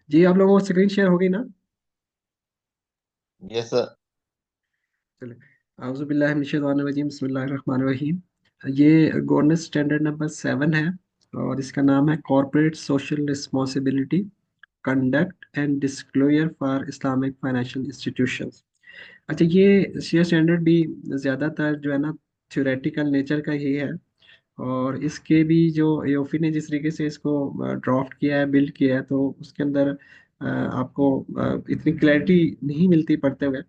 जी, आप लोगों को स्क्रीन शेयर हो गई ना? Yes sir. चलिए। आउज़ुबिल्लाहिमिनश्शैतानिर्रजीम, बिस्मिल्लाहिर्रहमानिर्रहीम। ये गवर्नेंस स्टैंडर्ड नंबर 7 है और इसका नाम है corporate social responsibility, conduct and disclosure for Islamic financial institutions. अच्छा, ये शेयर स्टैंडर्ड भी ज़्यादातर जो है ना थ्योरेटिकल नेचर का ही है। और इसके भी जो एओफी ने जिस तरीके से इसको ड्राफ्ट किया है, बिल्ड किया है, तो उसके अंदर आपको इतनी क्लैरिटी नहीं मिलती पढ़ते हुए।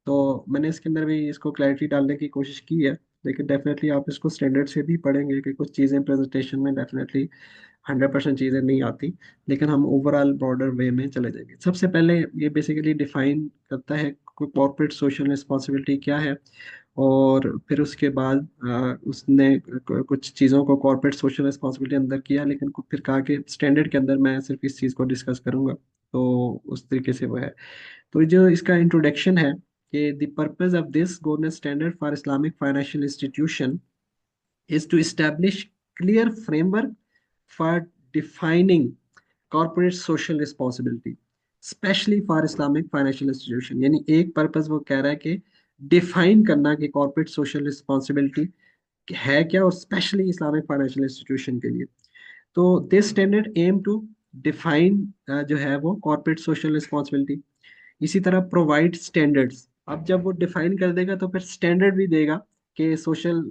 तो मैंने इसके अंदर भी इसको क्लैरिटी डालने की कोशिश की है। लेकिन डेफिनेटली आप इसको स्टैंडर्ड से भी पढ़ेंगे कि कुछ चीज़ें प्रेजेंटेशन में डेफिनेटली 100% चीज़ें नहीं आती। लेकिन हम ओवरऑल ब्रॉडर वे में चले जाएंगे। सबसे पहले ये बेसिकली डिफाइन करता है कॉर्पोरेट सोशल रिस्पॉन्सिबिलिटी क्या है। और फिर उसके बाद उसने कुछ चीज़ों को कॉर्पोरेट सोशल रिस्पॉन्सिबिलिटी अंदर किया, लेकिन फिर कहा कि स्टैंडर्ड के अंदर मैं सिर्फ इस चीज़ को डिस्कस करूंगा। तो उस तरीके से वो है। तो जो इसका इंट्रोडक्शन है कि the purpose of this governance standard for Islamic financial institution is to establish clear framework for defining corporate social responsibility, especially for Islamic financial institution। यानी एक पर्पस वो कह रहा है कि डिफाइन करना कि कॉर्पोरेट सोशल रिस्पॉन्सिबिलिटी है क्या, और स्पेशली इस्लामिक फाइनेंशियल इंस्टीट्यूशन के लिए। तो this standard aim to define जो है वो कॉर्पोरेट सोशल रिस्पॉन्सिबिलिटी। इसी तरह प्रोवाइड स्टैंडर्ड्स। अब जब वो डिफाइन कर देगा तो फिर स्टैंडर्ड भी देगा कि सोशल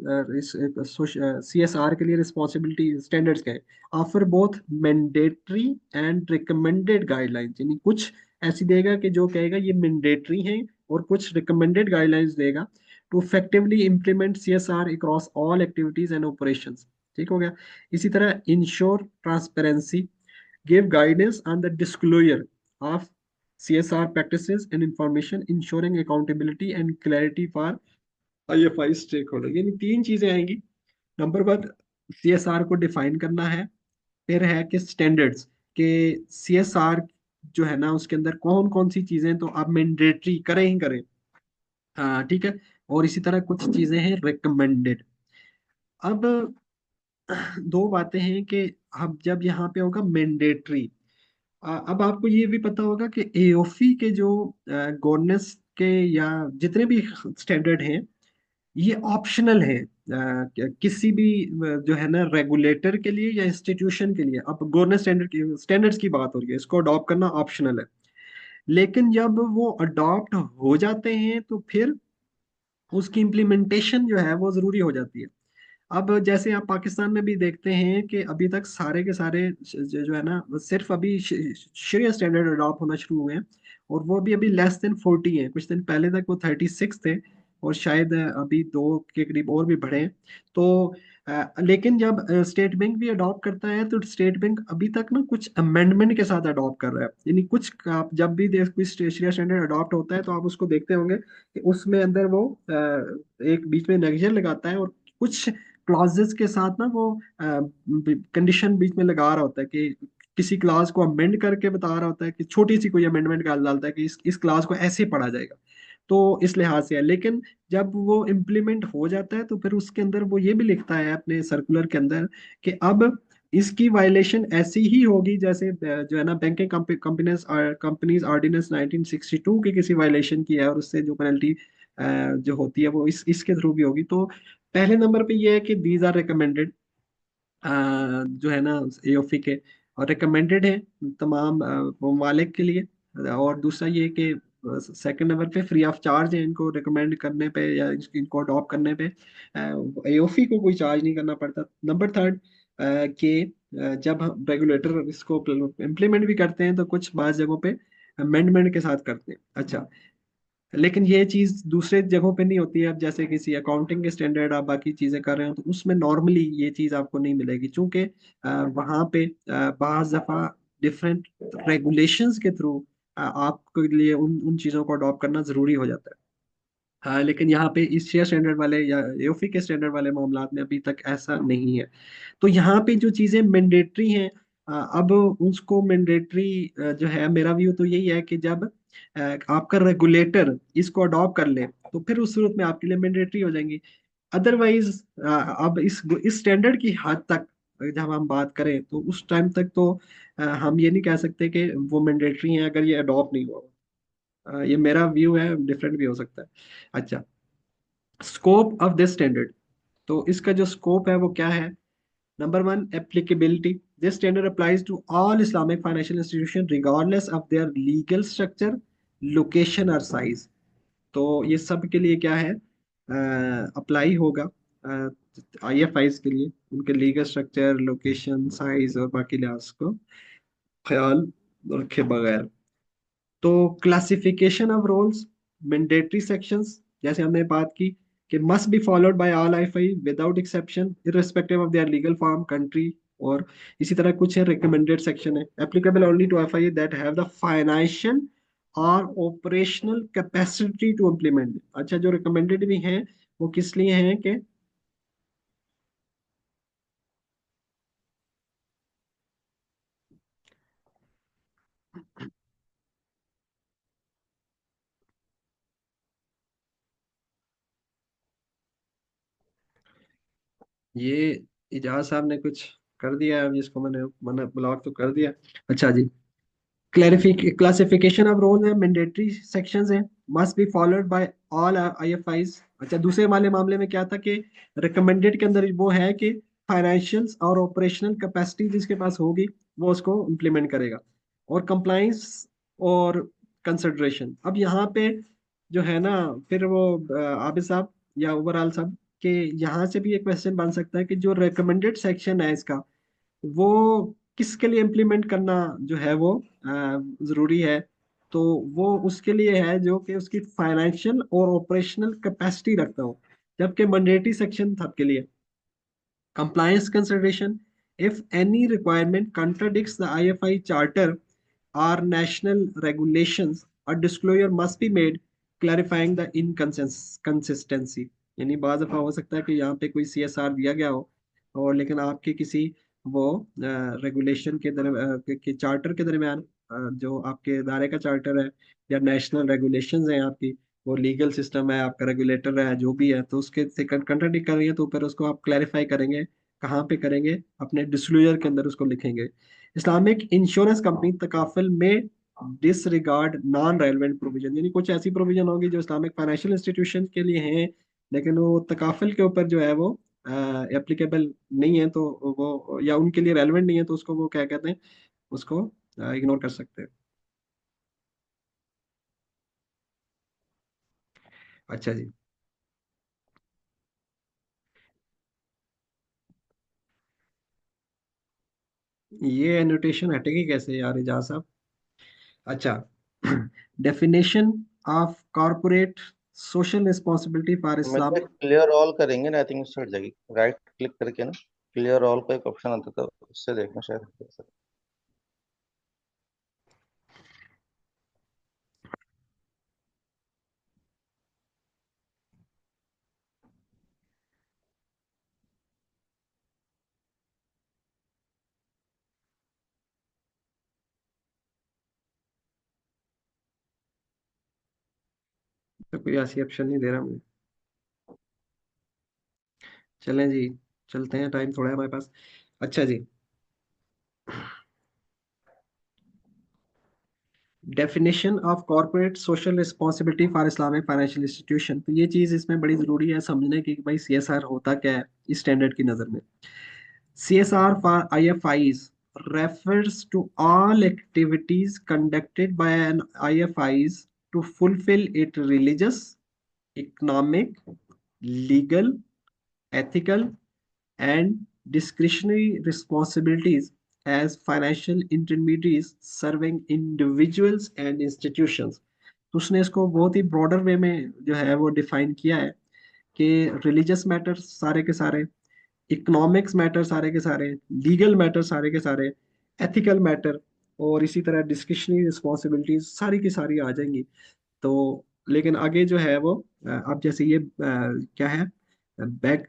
सीएसआर के लिए रिस्पॉन्सिबिलिटी स्टैंडर्ड्स क्या है। Offer both mandatory and recommended guidelines. यानी कुछ ऐसी देगा कि जो कहेगा ये मैंडेटरी है, और कुछ रिकमेंडेड गाइडलाइंस देगा to effectively implement CSR across all activities and operations. ठीक हो गया। इसी तरह ensure transparency, give guidance on the disclosure of CSR practices and information, ensuring accountability and clarity for IFI stakeholder। यानी तीन चीजें आएंगी। नंबर वन, सीएसआर को डिफाइन करना है। फिर है कि स्टैंडर्ड्स के सीएसआर जो है ना उसके अंदर कौन कौन सी चीजें तो आप मैंडेटरी करें ही करें। हाँ, ठीक है। और इसी तरह कुछ चीजें हैं रिकमेंडेड। अब दो बातें हैं कि अब जब यहाँ पे होगा मैंडेटरी, अब आपको ये भी पता होगा कि एओफी के जो गवर्नेंस के या जितने भी स्टैंडर्ड हैं, ये ऑप्शनल है किसी भी जो है ना रेगुलेटर के लिए या इंस्टीट्यूशन के लिए। अब गवर्नेंस स्टैंडर्ड्स की बात हो रही है, इसको अडॉप्ट करना ऑप्शनल है। लेकिन जब वो अडॉप्ट हो जाते हैं तो फिर उसकी इम्प्लीमेंटेशन जो है वो जरूरी हो जाती है। अब जैसे आप पाकिस्तान में भी देखते हैं कि अभी तक सारे के सारे जो है ना वो सिर्फ अभी शरिया स्टैंडर्ड अडॉप्ट होना शुरू हुए हैं। और वो भी अभी लेस देन 40 हैं। कुछ दिन पहले तक वो 36 थे, और शायद अभी दो के करीब और भी बढ़े हैं। तो लेकिन जब स्टेट बैंक भी अडॉप्ट करता है तो स्टेट बैंक अभी तक ना कुछ अमेंडमेंट के साथ अडॉप्ट कर रहा है। यानी कुछ आप जब भी देख कोई शरिया स्टैंडर्ड अडॉप्ट होता है तो आप उसको देखते होंगे कि उसमें अंदर वो एक बीच में नजर लगाता है, और कुछ क्लॉजेस के साथ ना वो कंडीशन बीच में लगा रहा होता है कि किसी क्लास को अमेंड करके बता रहा होता है कि छोटी सी कोई अमेंडमेंट डाल डालता है कि इस क्लास को ऐसे पढ़ा जाएगा। तो इस लिहाज से है। लेकिन जब वो इम्प्लीमेंट हो जाता है तो फिर उसके अंदर वो ये भी लिखता है अपने सर्कुलर के अंदर कि अब इसकी वायलेशन ऐसी ही होगी जैसे जो है ना बैंकिंग कंपनीज कंपनीज ऑर्डिनेंस 1962 की किसी वायलेशन की है, और उससे जो पेनल्टी जो होती है वो इसके थ्रू भी होगी। तो पहले नंबर पे ये है कि दीज आर रिकमेंडेड जो है ना एओफी के, और रिकमेंडेड है तमाम ममालिक के लिए। और दूसरा ये कि सेकंड नंबर पे फ्री ऑफ चार्ज है इनको रिकमेंड करने पे या इनको अडॉप्ट करने पे। एओफी को कोई चार्ज नहीं करना पड़ता। नंबर थर्ड कि जब हम रेगुलेटर इसको इम्प्लीमेंट भी करते हैं तो कुछ बाज़ जगहों पे अमेंडमेंट के साथ करते हैं। अच्छा, लेकिन ये चीज दूसरे जगहों पे नहीं होती है। अब जैसे किसी अकाउंटिंग के स्टैंडर्ड आप बाकी चीजें कर रहे हो तो उसमें नॉर्मली ये चीज आपको नहीं मिलेगी, क्योंकि वहां पे बाज दफा डिफरेंट रेगुलेशंस के थ्रू आपके लिए उन उन चीजों को अडॉप्ट करना जरूरी हो जाता है। हाँ, लेकिन यहाँ पे इस शेयर स्टैंडर्ड वाले या एओफी के स्टैंडर्ड वाले मामलात में अभी तक ऐसा नहीं है। तो यहाँ पे जो चीजें मैंडेटरी हैं, अब उसको मैंडेटरी जो है, मेरा व्यू तो यही है कि जब आपका रेगुलेटर इसको अडॉप्ट कर ले तो फिर उस सूरत में आपके लिए मैंडेटरी हो जाएंगी। अदरवाइज अब इस स्टैंडर्ड की हद तक जब हम बात करें तो उस टाइम तक तो हम ये नहीं कह सकते कि वो मैंडेटरी है अगर ये अडॉप्ट नहीं हुआ। ये मेरा व्यू है, डिफरेंट भी हो सकता है। अच्छा, स्कोप ऑफ दिस स्टैंडर्ड, तो इसका जो स्कोप है वो क्या है? Number one, applicability. This standard applies to all Islamic financial institution regardless of their legal structure, location और साइज। तो ये सब के लिए क्या है, अप्लाई होगा आईएफआईज के लिए, उनके लीगल स्ट्रक्चर, लोकेशन, साइज और बाकी लिहाज को ख्याल रखे बगैर। तो classification of roles, mandatory sections, जैसे हमने बात की कि must be followed by all IFI without exception irrespective of their legal form country. और इसी तरह कुछ है रिकमेंडेड सेक्शन है, applicable only to IFI that have the financial और ऑपरेशनल कैपेसिटी टू इम्प्लीमेंट। अच्छा, जो रिकमेंडेड भी हैं वो किस लिए हैं कि ये इजाज साहब ने कुछ कर दिया है, अभी इसको मैंने मैंने ब्लॉक तो कर दिया। अच्छा जी, क्लासिफिकेशन ऑफ रोल है, मैंडेटरी सेक्शंस है, must be followed by all IFIs. अच्छा, दूसरे वाले मामले में क्या था कि रिकमेंडेड के अंदर वो है कि फाइनेंशियल और ऑपरेशनल कैपेसिटी जिसके पास होगी वो उसको इम्प्लीमेंट करेगा। और कंप्लाइंस और कंसिडरेशन, अब यहाँ पे जो है ना, फिर वो आबिद साहब या ओवरऑल साहब के यहाँ से भी एक क्वेश्चन बन सकता है कि जो रिकमेंडेड सेक्शन है इसका, वो किसके लिए इम्प्लीमेंट करना जो है वो जरूरी है। तो वो उसके लिए है जो कि उसकी फाइनेंशियल और ऑपरेशनल कैपेसिटी रखता हो, जबकि मैंडेटरी सेक्शन सबके लिए। Compliance consideration, if any requirement contradicts the IFI charter or national regulations, a disclosure must be made clarifying the inconsistency। यानी बाज़ दफ़ा हो सकता है कि यहाँ पे कोई सीएसआर दिया गया हो और लेकिन आपके किसी वो रेगुलेशन के चार्टर के दरमियान, जो आपके इदारे का चार्टर है या नेशनल रेगुलेशंस हैं आपकी, वो लीगल सिस्टम है आपका, रेगुलेटर है जो भी है, तो उसके से कंट्राडिक्ट कर रही है तो फिर उसको आप क्लैरिफाई करेंगे। कहाँ पे करेंगे? अपने डिस्क्लोजर के अंदर उसको लिखेंगे। इस्लामिक इंश्योरेंस कंपनी तकाफुल में डिसरिगार्ड नॉन रेलेवेंट प्रोविजन, यानी कुछ ऐसी प्रोविजन होगी जो इस्लामिक फाइनेंशियल इंस्टीट्यूशन के लिए हैं लेकिन वो तकाफुल के ऊपर जो है वो एप्लीकेबल नहीं है, तो वो या उनके लिए रेलेवेंट नहीं है, तो उसको वो क्या कहते हैं, उसको इग्नोर कर सकते हैं। अच्छा जी, ये एनोटेशन हटेगी कैसे यार एजाज साहब? अच्छा, definition of corporate social responsibility for मतलब इस्लामिक। क्लियर ऑल करेंगे ना, आई थिंक उससे हट जाएगी। राइट क्लिक करके ना, क्लियर ऑल का एक ऑप्शन आता था, उससे देखना शायद। तो कोई ऐसी ऑप्शन नहीं दे रहा मुझे। चलें जी, चलते हैं, टाइम थोड़ा है हमारे पास। अच्छा जी, definition of corporate social responsibility for Islamic financial institution, तो ये चीज़ इसमें बड़ी ज़रूरी है समझने की कि भाई सीएसआर होता क्या है इस स्टैंडर्ड की नज़र में। CSR for IFIs refers to all activities conducted by an IFIs to fulfill its religious, economic, legal, ethical, and discretionary responsibilities as financial intermediaries serving individuals and institutions। तो उसने इसको बहुत ही ब्रॉडर वे में जो है वो डिफाइन किया है कि रिलीजियस मैटर्स सारे के सारे, इकोनॉमिक्स मैटर सारे के सारे, लीगल मैटर सारे के सारे, एथिकल मैटर, और इसी तरह डिस्क्रिशनरी रिस्पॉन्सिबिलिटीज सारी की सारी आ जाएंगी। तो लेकिन आगे जो है वो अब जैसे ये क्या है, back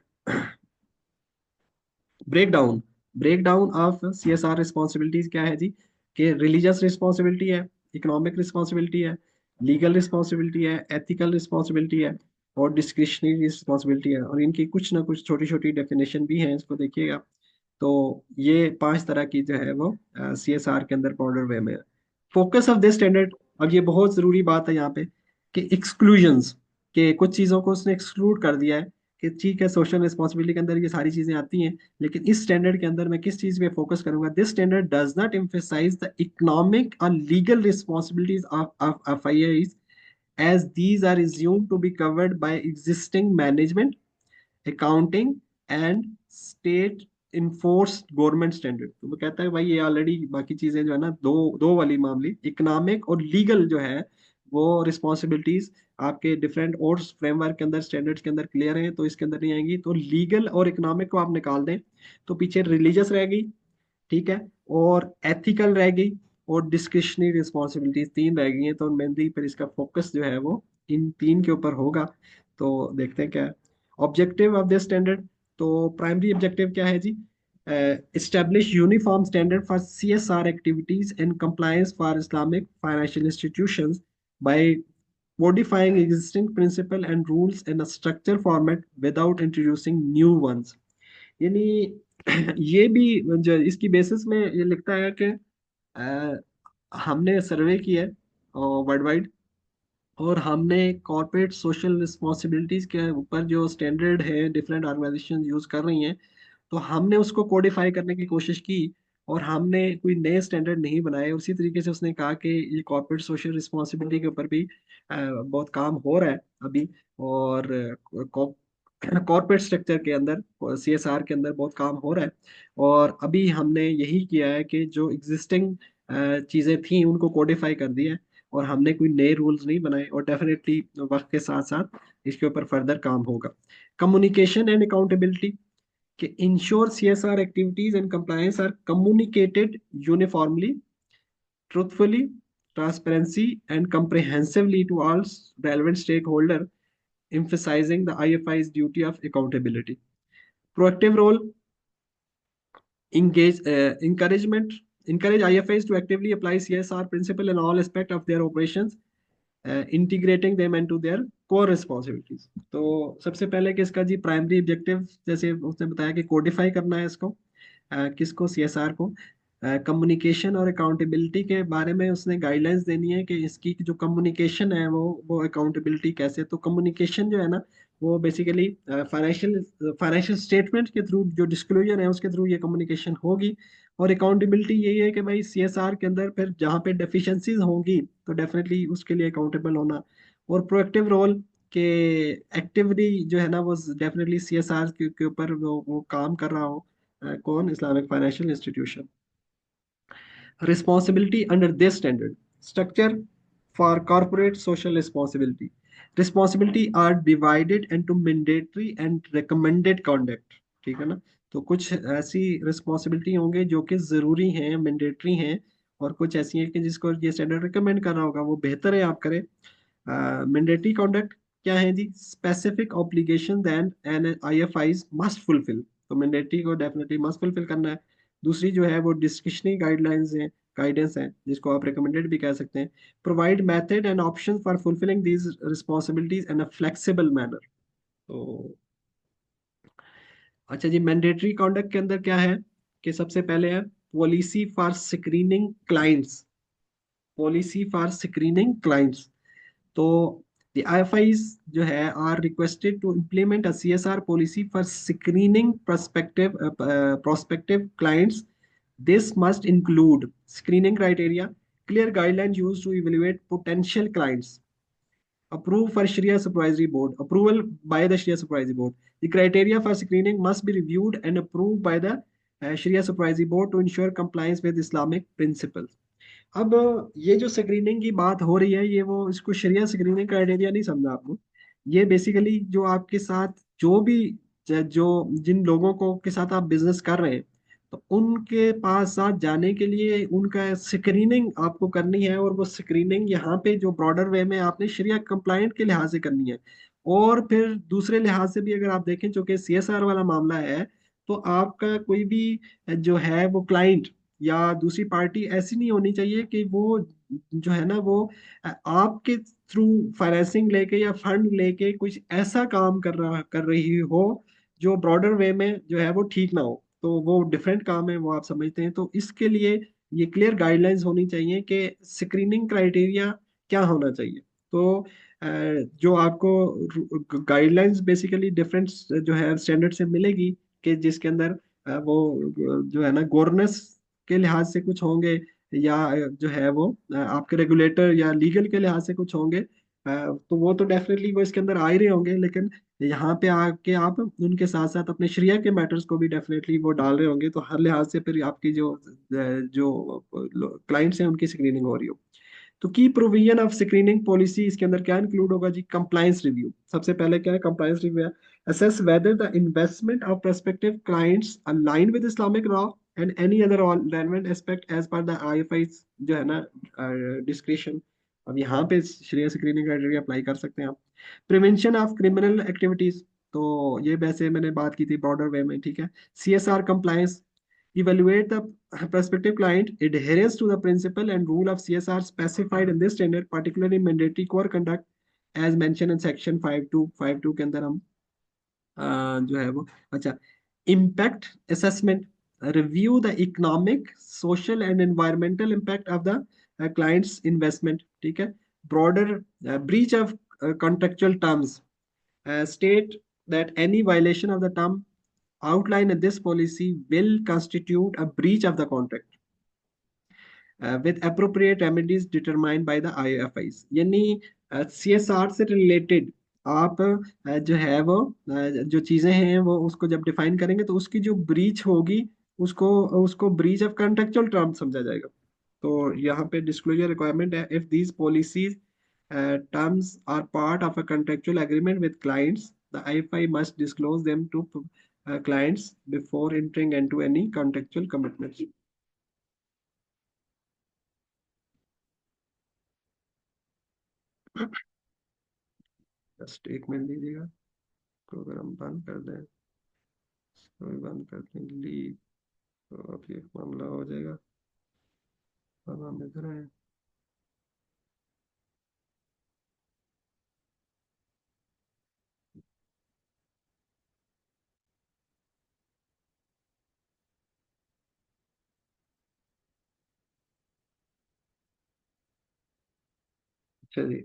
break down, break down of CSR responsibilities क्या है जी, कि रिलीजियस रिस्पॉन्सिबिलिटी है, इकोनॉमिक रिस्पॉन्सिबिलिटी है, लीगल रिस्पॉन्सिबिलिटी है, एथिकल रिस्पॉन्सिबिलिटी है, और डिस्क्रिशनरी रिस्पॉन्सिबिलिटी है। और इनकी कुछ ना कुछ छोटी छोटी डेफिनेशन भी हैं, इसको देखिएगा। तो ये 5 तरह की जो है वो CSR के अंदर ब्रॉडर वे में है। फोकस ऑफ दिस स्टैंडर्ड, अब ये बहुत जरूरी बात है यहाँ पे, कि एक्सक्लूजन्स, के कुछ चीजों को उसने एक्सक्लूड कर दिया है, कि ठीक है सोशल रिस्पॉन्सिबिलिटी के अंदर ये सारी चीजें आती हैं, लेकिन इस स्टैंडर्ड के अंदर मैं किस चीज पे फोकस करूंगा, this standard does not emphasise the economic और legal responsibilities of FIIs, as these are assumed to be covered by existing management, accounting and state enforced government standard. तो वो कहता है भाई ये ऑलरेडी बाकी चीजें जो है ना, दो दो वाली मामले इकोनॉमिक और लीगल जो है वो रिस्पॉन्सिबिलिटीज आपके डिफरेंट और फ्रेमवर्क के अंदर स्टैंडर्ड्स के अंदर क्लियर हैं, तो इसके अंदर नहीं आएंगी। तो लीगल और इकोनॉमिक को आप निकाल दें तो पीछे रिलीजियस रह गई, ठीक है, और एथिकल रह गई, और डिस्क्रिशनरी रिस्पॉन्सिबिलिटीज 3 रह गई हैं। तो मेनली फिर इसका फोकस जो है वो इन 3 के ऊपर होगा। तो देखते हैं क्या है ऑब्जेक्टिव ऑफ दिस स्टैंडर्ड। तो प्राइमरी ऑब्जेक्टिव क्या है जी, establish uniform standard for CSR activities and compliance for Islamic financial institutions by modifying existing principle and rules in a structured format without introducing new ones। यानी ये भी जो इसकी basis में ये लिखता है कि हमने सर्वे किया है वर्ल्ड वाइड, और हमने कॉर्पोरेट सोशल रिस्पॉन्सिबिलिटीज के ऊपर जो स्टैंडर्ड है डिफरेंट ऑर्गेनाइजेशन यूज कर रही हैं, तो हमने उसको कोडिफाई करने की कोशिश की, और हमने कोई नए स्टैंडर्ड नहीं बनाए। उसी तरीके से उसने कहा कि ये कॉर्पोरेट सोशल रिस्पॉन्सिबिलिटी के ऊपर भी बहुत काम हो रहा है अभी, और कॉर्पोरेट स्ट्रक्चर के अंदर CSR के अंदर बहुत काम हो रहा है। और अभी हमने यही किया है कि जो एग्जिस्टिंग चीजें थी उनको कोडिफाई कर दिया है, और हमने कोई नए रूल्स नहीं बनाए, और डेफिनेटली वक्त के साथ साथ इसके ऊपर फर्दर काम होगा। कम्युनिकेशन एंड अकाउंटेबिलिटी, कि ensure CSR activities and compliance are communicated uniformly, truthfully, transparency and comprehensively to all relevant stakeholders, emphasizing the IFI's duty of accountability. Proactive role, encouragement, encourage IFIs to actively apply CSR principle in all aspects of their operations, integrating them into their core responsibilities. तो सबसे पहले कि इसका जी primary objective, जैसे उसने बताया कि Codify करना है इसको, किसको, CSR को। कम्युनिकेशन और अकाउंटेबिलिटी के बारे में उसने गाइडलाइंस देनी है कि इसकी जो कम्युनिकेशन है वो अकाउंटेबिलिटी कैसे। तो कम्युनिकेशन जो है ना वो बेसिकली फाइनेंशियल स्टेटमेंट के थ्रू, जो डिस्क्लोजर है उसके थ्रू ये कम्युनिकेशन होगी। और अकाउंटेबिलिटी यही है कि भाई CSR के अंदर फिर जहाँ पे डेफिशिएंसीज होंगी तो डेफिनेटली उसके लिए अकाउंटेबल होना। और प्रोएक्टिव रोल के एक्टिवली जो है ना वो डेफिनेटली CSR के ऊपर वो काम कर रहा हो, कौन, Islamic financial institution. Responsibility under this standard. Structure for corporate social responsibility. Responsibility are divided into mandatory and recommended conduct. ठीक है ना। तो कुछ ऐसी रिस्पॉन्सिबिलिटी होंगे जो कि जरूरी हैं, मैंडेटरी हैं, और कुछ ऐसी हैं कि जिसको ये स्टैंडर्ड रिकमेंड कर रहा होगा वो बेहतर है आप करें। मैंडेटरी कॉन्डक्ट क्या है जी, specific obligation and an IFIs must fulfil. तो मैंडेटरी को डेफिनेटली मस्ट फुलफिल करना है। दूसरी जो है वो डिस्क्रिशनरी गाइडलाइंस है, गाइडेंस है, जिसको आप रिकमेंडेड भी कह सकते हैं। Provide method and option for fulfilling these responsibilities in a flexible manner. तो अच्छा जी, मैंडेटरी कॉन्डक्ट के अंदर क्या है, कि सबसे पहले है policy for screening clients, policy for screening clients. तो the IFIs जो है are requested to implement a CSR policy for screening prospective clients. This must include screening criteria, clear guidelines used to evaluate potential clients, approved for Sharia Supervisory Board, approval by the Sharia Supervisory Board. The criteria for screening must be reviewed and approved by the Sharia Supervisory Board to ensure compliance with Islamic principles. अब ये जो screening की बात हो रही है, ये वो इसको शरिया स्क्रीनिंग क्राइटेरिया नहीं समझा आपको। ये बेसिकली जो आपके साथ जो भी जो जिन लोगों को के साथ आप बिजनेस कर रहे हैं, तो उनके पास साथ जाने के लिए उनका स्क्रीनिंग आपको करनी है। और वो स्क्रीनिंग यहाँ पे जो ब्रॉडर वे में आपने शरिया कंप्लायंट के लिहाज से करनी है। और फिर दूसरे लिहाज से भी अगर आप देखें, जो कि CSR वाला मामला है, तो आपका कोई भी जो है वो क्लाइंट या दूसरी पार्टी ऐसी नहीं होनी चाहिए कि वो जो है ना वो आपके थ्रू फाइनेंसिंग लेके या फंड लेके कुछ ऐसा काम कर रही हो जो ब्रॉडर वे में जो है वो ठीक ना हो। तो वो डिफरेंट काम है, वो आप समझते हैं। तो इसके लिए ये क्लियर गाइडलाइंस होनी चाहिए कि स्क्रीनिंग क्राइटेरिया क्या होना चाहिए। तो जो आपको गाइडलाइंस बेसिकली डिफरेंट जो है स्टैंडर्ड से मिलेगी, कि जिसके अंदर वो जो है ना गवर्नेंस के लिहाज से कुछ होंगे, या जो है वो आपके रेगुलेटर या लीगल के लिहाज से कुछ होंगे। तो वो तो डेफिनेटली वो इसके अंदर आ ही रहे होंगे, लेकिन यहाँ पे आके आप उनके साथ साथ अपने शरिया के मैटर्स को भी डेफिनेटली वो डाल रहे होंगे, तो हर लिहाज से फिर आपकी जो क्लाइंट्स हैं उनकी स्क्रीनिंग हो रही हो। तो की प्रोविजन ऑफ स्क्रीनिंग पॉलिसी इसके अंदर क्या इंक्लूड होगा जी? Compliance review. सबसे पहले क्या है? कंप्लायंस रिव्यू है, assess whether the investment of prospective clients align with Islamic law and any other relevant aspect as per the IFI's जो है ना डिस्क्रिप्शन। अब यहाँ पे शरिया स्क्रीनिंग क्राइटेरिया अप्लाई कर सकते हैं आप। प्रिवेंशन ऑफ क्रिमिनल एक्टिविटीज, तो ये वैसे मैंने बात की थी ब्रॉडर वे में, ठीक है। CSR compliance, evaluate the prospective client adherence to the principle and rule of CSR specified in this standard, particularly mandatory core conduct as mentioned in section 5252 के अंदर हम जो है वो। अच्छा, impact assessment, review the economic social and environmental impact of the clients investment, ठीक है। Broader breach of contractual terms, state that any violation of the term outlined in this policy will constitute a breach of the contract with appropriate remedies determined by the IFIs। यानी CSR से related आप जो है वो जो चीजें हैं वो उसको जब डिफाइन करेंगे, तो उसकी जो ब्रीच होगी उसको उसको ब्रीच ऑफ कॉन्ट्रेक्चुअल टर्म समझा जाएगा। तो यहाँ पे डिस्क्लोजर रिक्वायरमेंट है, if these policies terms are part of a contractual agreement with clients, the IFI must disclose them to clients before entering into any contractual commitments। Just एक minute दीजिएगा, programme बंद कर दें, तो बंद कर दें लीव, तो अब ये मामला हो जाएगा। अब हम इधर आए, चलिए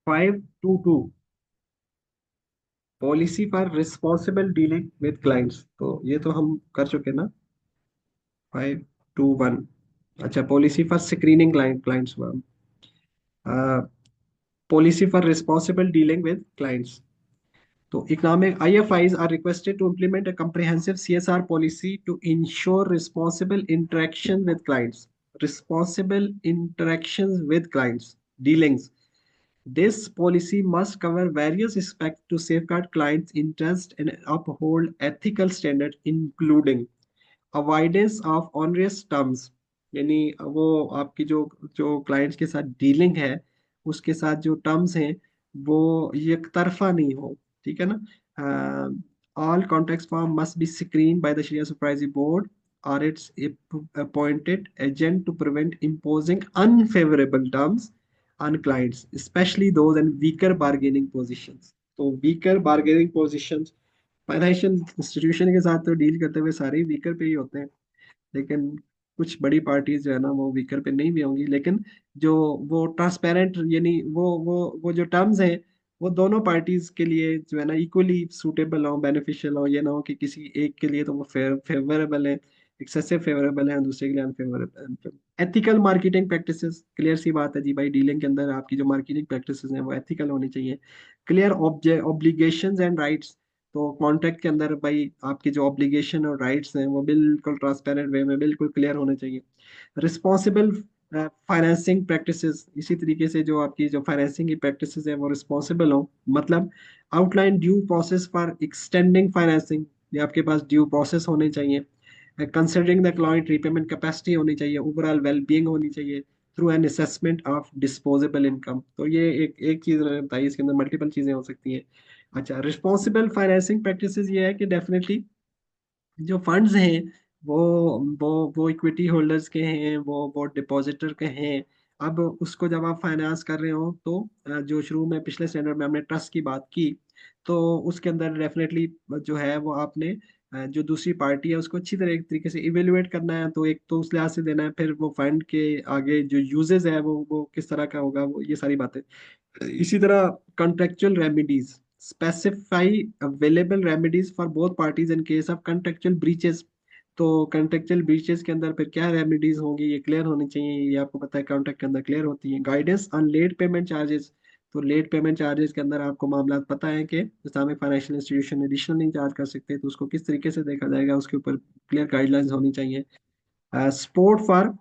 522 policy for responsible dealing with clients, तो ये तो हम कर चुके ना। 521, अच्छा, पॉलिसी फॉर स्क्रीनिंग क्लाइंट्स हुआ। Policy for responsible dealing with clients, तो economic IFIs are requested to implement a comprehensive CSR policy to ensure responsible interaction with clients. Responsible interactions with clients, dealings. This policy must cover various aspects to safeguard clients' interests and uphold ethical standards, including avoidance of onerous terms, यानी वो आपकी जो जो clients के साथ dealing है उसके साथ जो टर्म्स हैं वो एक तरफा नहीं हो, ठीक है ना। All contracts form must be screen by the share supervisory board और its appointed agent to prevent imposing unfavorable terms on clients, especially those in weaker bargaining positions। तो weaker bargaining positions, financial institution के साथ तो deal करते हुए सारे ही weaker पे ही होते हैं, लेकिन कुछ बड़ी पार्टीज जो है ना वो वीकर पे नहीं भी होंगी, लेकिन जो वो ट्रांसपेरेंट, यानी वो जो टर्म्स हैं वो दोनों पार्टीज के लिए जो है ना इक्वली सूटेबल हो, बेनिफिशियल हो। ये ना हो कि किसी एक के लिए तो वो फेवरेबल है, एक्सेसिव फेवरेबल है, दूसरे के लिए unfavourable. Ethical marketing practices, clear सी बात है जी भाई, डीलिंग के अंदर आपकी जो मार्केटिंग प्रैक्टिसेस हैं वो एथिकल होनी चाहिए। क्लियर ऑब्लिगेशंस एंड राइट्स, तो कॉन्ट्रैक्ट के अंदर भाई आपके जो ऑब्लिगेशन और राइट्स हैं वो बिल्कुल ट्रांसपेरेंट वे में बिल्कुल क्लियर होने चाहिए। रिस्पॉन्सिबल फाइनेंसिंग प्रैक्टिसेस, इसी तरीके से जो आपकी जो फाइनेंसिंग की प्रैक्टिसेस है वो रिस्पॉन्सिबल हो, मतलब outline due process for extending financing, ये आपके पास ड्यू प्रोसेस होने चाहिए। Considering the client repayment capacity होनी चाहिए, ओवरऑल वेलबींग होनी चाहिए through an assessment of disposable income. तो ये एक चीज मैंने बताई, इसके अंदर मल्टीपल चीजें हो सकती हैं। अच्छा, रिस्पॉन्सिबल फाइनेंसिंग प्रैक्टिसेस ये है कि डेफिनेटली जो फंड्स हैं वो वो इक्विटी होल्डर्स के हैं, वो डिपॉजिटर के हैं, अब उसको जब आप फाइनेंस कर रहे हो तो जो शुरू में पिछले स्टैंडर्ड में हमने ट्रस्ट की बात की, तो उसके अंदर डेफिनेटली जो है वो आपने जो दूसरी पार्टी है उसको अच्छी तरह एक तरीके से इवेलुएट करना है, तो एक तो उस लिहाज से देना है, फिर वो फंड के आगे जो यूजेस है वो किस तरह का होगा, वो ये सारी बातें। इसी तरह contractual remedies, specify available remedies for both parties in case of contractual breaches. तो कॉन्ट्रेक्चुअल ब्रीचेस के अंदर फिर क्या रेमेडीज होंगी, ये क्लियर होनी चाहिए, ये आपको पता है कॉन्ट्रैक्ट के अंदर क्लियर होती है। Guidance on late payment charges, तो लेट पेमेंट चार्जेस के अंदर आपको मामला पता है कि इस्लामिक फाइनेंशियल इंस्टीट्यूशन एडिशनल नहीं चार्ज कर सकते, तो उसको किस तरीके से देखा जाएगा, उसके ऊपर क्लियर गाइडलाइंस होनी चाहिए। सपोर्ट फॉर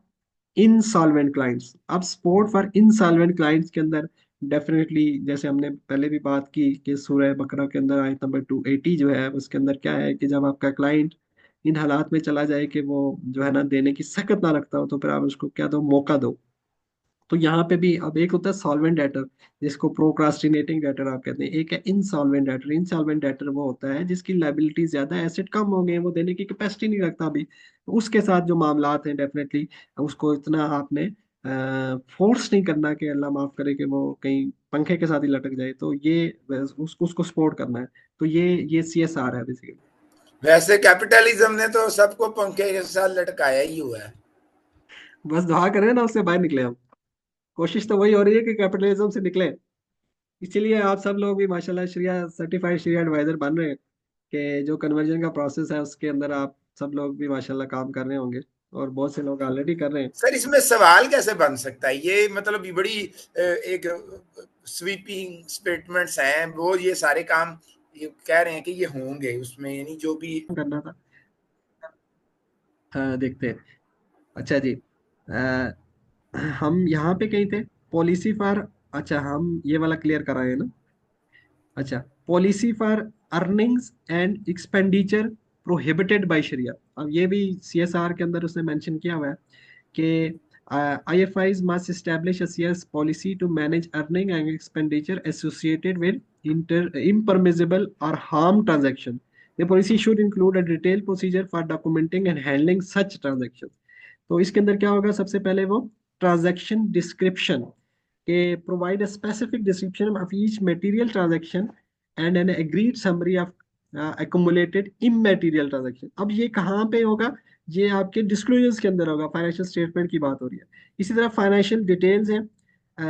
इंसॉल्वेंट क्लाइंट्स, अब सपोर्ट फॉर इंसॉल्वेंट क्लाइंट्स के अंदर डेफिनेटली जैसे हमने पहले भी बात की कि सूरह बकरा के अंदर आयत नंबर 280 जो है उसके अंदर क्या है कि जब आपका क्लाइंट इन हालात में चला जाए कि वो जो है ना देने की सकत ना रखता हो, तो फिर आप उसको क्या दो, मौका दो। तो यहाँ पे भी अब एक होता है सॉल्वेंट डेटर, जिसको प्रोक्रास्टिनेटिंग डेटर आप कहते हैं, एक है इंसॉल्वेंट डेटर। इंसॉल्वेंट डेटर वो होता है जिसकी लायबिलिटी ज्यादा है, एसेट कम हो गए, वो देने की कैपेसिटी नहीं रखता अभी, तो उसके साथ जो मामलात हैं डेफिनेटली उसको इतना आपने फोर्स नहीं करना कि अल्लाह माफ करे कि वो कहीं पंखे के साथ ही लटक जाए, तो ये उसको सपोर्ट करना है। तो ये CSR है बेसिकली। वैसे कैपिटलिज्म ने तो सबको पंखे के साथ लटकाया ही हुआ है। बस दुआ करें ना उससे बाहर निकले हम, कोशिश तो वही हो रही है कि कैपिटलिज्म से निकले। इसीलिए आप सब लोग भी माशाल्लाह शरिया सर्टिफाइड शरिया एडवाइजर बन रहे हैं, कि जो कन्वर्जन का प्रोसेस है उसके अंदर आप सब लोग भी माशाल्लाह काम कर रहे होंगे, और बहुत से लोग ऑलरेडी कर रहे हैं। सर इसमें सवाल कैसे बन सकता है, ये मतलब ये बड़ी एक स्वीपिंग स्टेटमेंट्स हैं, वो ये सारे काम ये कह रहे हैं कि ये होंगे उसमें, यानी जो भी करना था। देखते हैं। अच्छा जी, हम यहाँ पे कहीं थे, पॉलिसी फॉर, अच्छा हम ये वाला क्लियर कराए हैं ना। अच्छा, policy for earnings and expenditure prohibited by sharia, अब ये भी CSR के अंदर उसने मेंशन किया हुआ है कि IFIs must establish a CS policy to manage earning and expenditure associated with impermissible or harm transaction. The policy should include a detailed procedure for documenting and handling such transactions. तो इसके अंदर क्या होगा, सबसे पहले वो ट्रांजैक्शन डिस्क्रिप्शन, के provide a specific description of each material transaction and an agreed summary of accumulated immaterial transaction। अब ये कहाँ पे होगा, ये आपके डिस्क्लोजर्स के अंदर होगा, फाइनेंशियल स्टेटमेंट की बात हो रही है। इसी तरह फाइनेंशियल डिटेल्स हैं,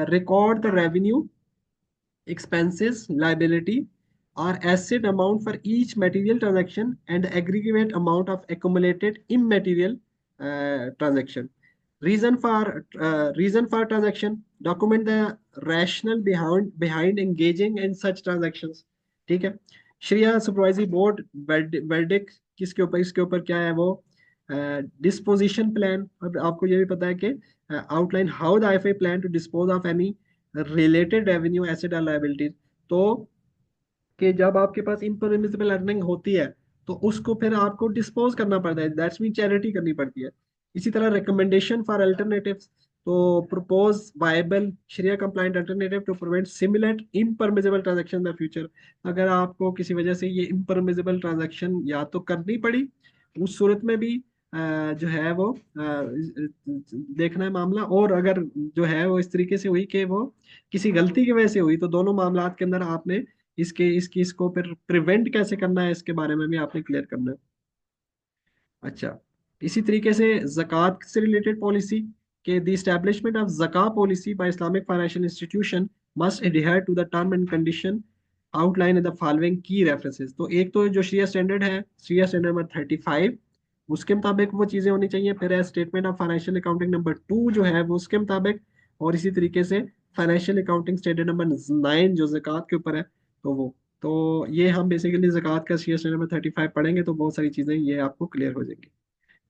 record the revenue, expenses, liability, or asset amount for each material transaction and aggregate amount of accumulated immaterial transaction. Reason for transaction. Document the rationale behind engaging in such transactions. ठीक है। Shreya supervisory board verdict किसके ऊपर, इसके ऊपर क्या है वो, disposition plan. अब आपको ये भी पता है कि outline how the IFA plan to dispose of any related revenue asset और लायबिलिटीज। तो कि जब आपके पास इम्परमिसिबल अर्निंग होती है तो उसको फिर आपको डिस्पोज करना पड़ता है, दैट्स मीन चैरिटी करनी पड़ती है। इसी तरह रिकमेंडेशन फॉर अल्टरनेटिव्स, तो propose viable sharia compliant alternative to prevent similar impermissible transaction in the future. अगर आपको किसी वजह से ये इम्परमिसिबल ट्रांजैक्शन या तो करनी पड़ी, उस सूरत में भी जो है वो देखना है मामला, और अगर जो है वो इस तरीके से हुई कि वो किसी गलती की वजह से हुई, तो दोनों मामलात के अंदर आपने इसको फिर प्रिवेंट कैसे करना है इसके बारे में भी आपने क्लियर करना है। अच्छा, इसी तरीके से ज़कात से रिलेटेड पॉलिसी, के द एस्टेब्लिशमेंट ऑफ ज़का policy by Islamic financial institution must adhere to the term and condition outline in the following key references. तो एक तो जो शरिया स्टैंडर्ड है, शरिया स्टैंडर्ड नंबर 35, उसके मुताबिक वो चीज़ें होनी चाहिए। फिर है statement of financial accounting number 2 जो है वो उसके मुताबिक, और इसी तरीके से फाइनेंशियल अकाउंटिंग स्टैंडर्ड नंबर 9 जो ज़कात के ऊपर है, तो वो, तो ये हम बेसिकली ज़कात का शरिया स्टैंडर्ड नंबर 35 पढ़ेंगे तो बहुत सारी चीज़ें ये आपको क्लियर हो जाएंगी।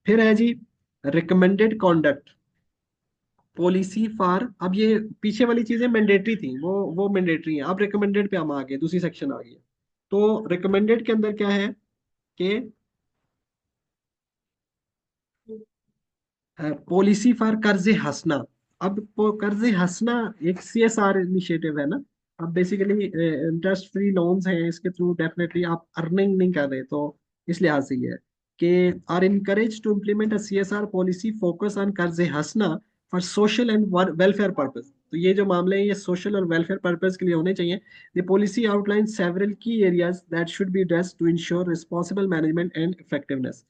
फिर है जी रिकमेंडेड कॉन्डक्ट पॉलिसी फॉर, अब ये पीछे वाली चीजें मैंडेटरी थी, वो मैंडेटरी है, अब रिकमेंडेड पे हम आ गए, दूसरी सेक्शन आ गई है। तो रिकमेंडेड के अंदर क्या है कि पॉलिसी फॉर कर्ज हंसना। अब कर्ज हंसना एक CSR इनिशिएटिव है ना। अब बेसिकली इंटरेस्ट फ्री लोन्स हैं, इसके थ्रू डेफिनेटली आप अर्निंग नहीं कर रहे, तो इस लिहाज से ये है कि are encourage to implement a CSR policy focus on कर्ज हंसना for social and welfare purpose. तो ये जो मामले हैं ये सोशल और वेलफेयर पर्पस के लिए होने चाहिए। The policy outline several key areas that should be addressed to ensure responsible management and effectiveness.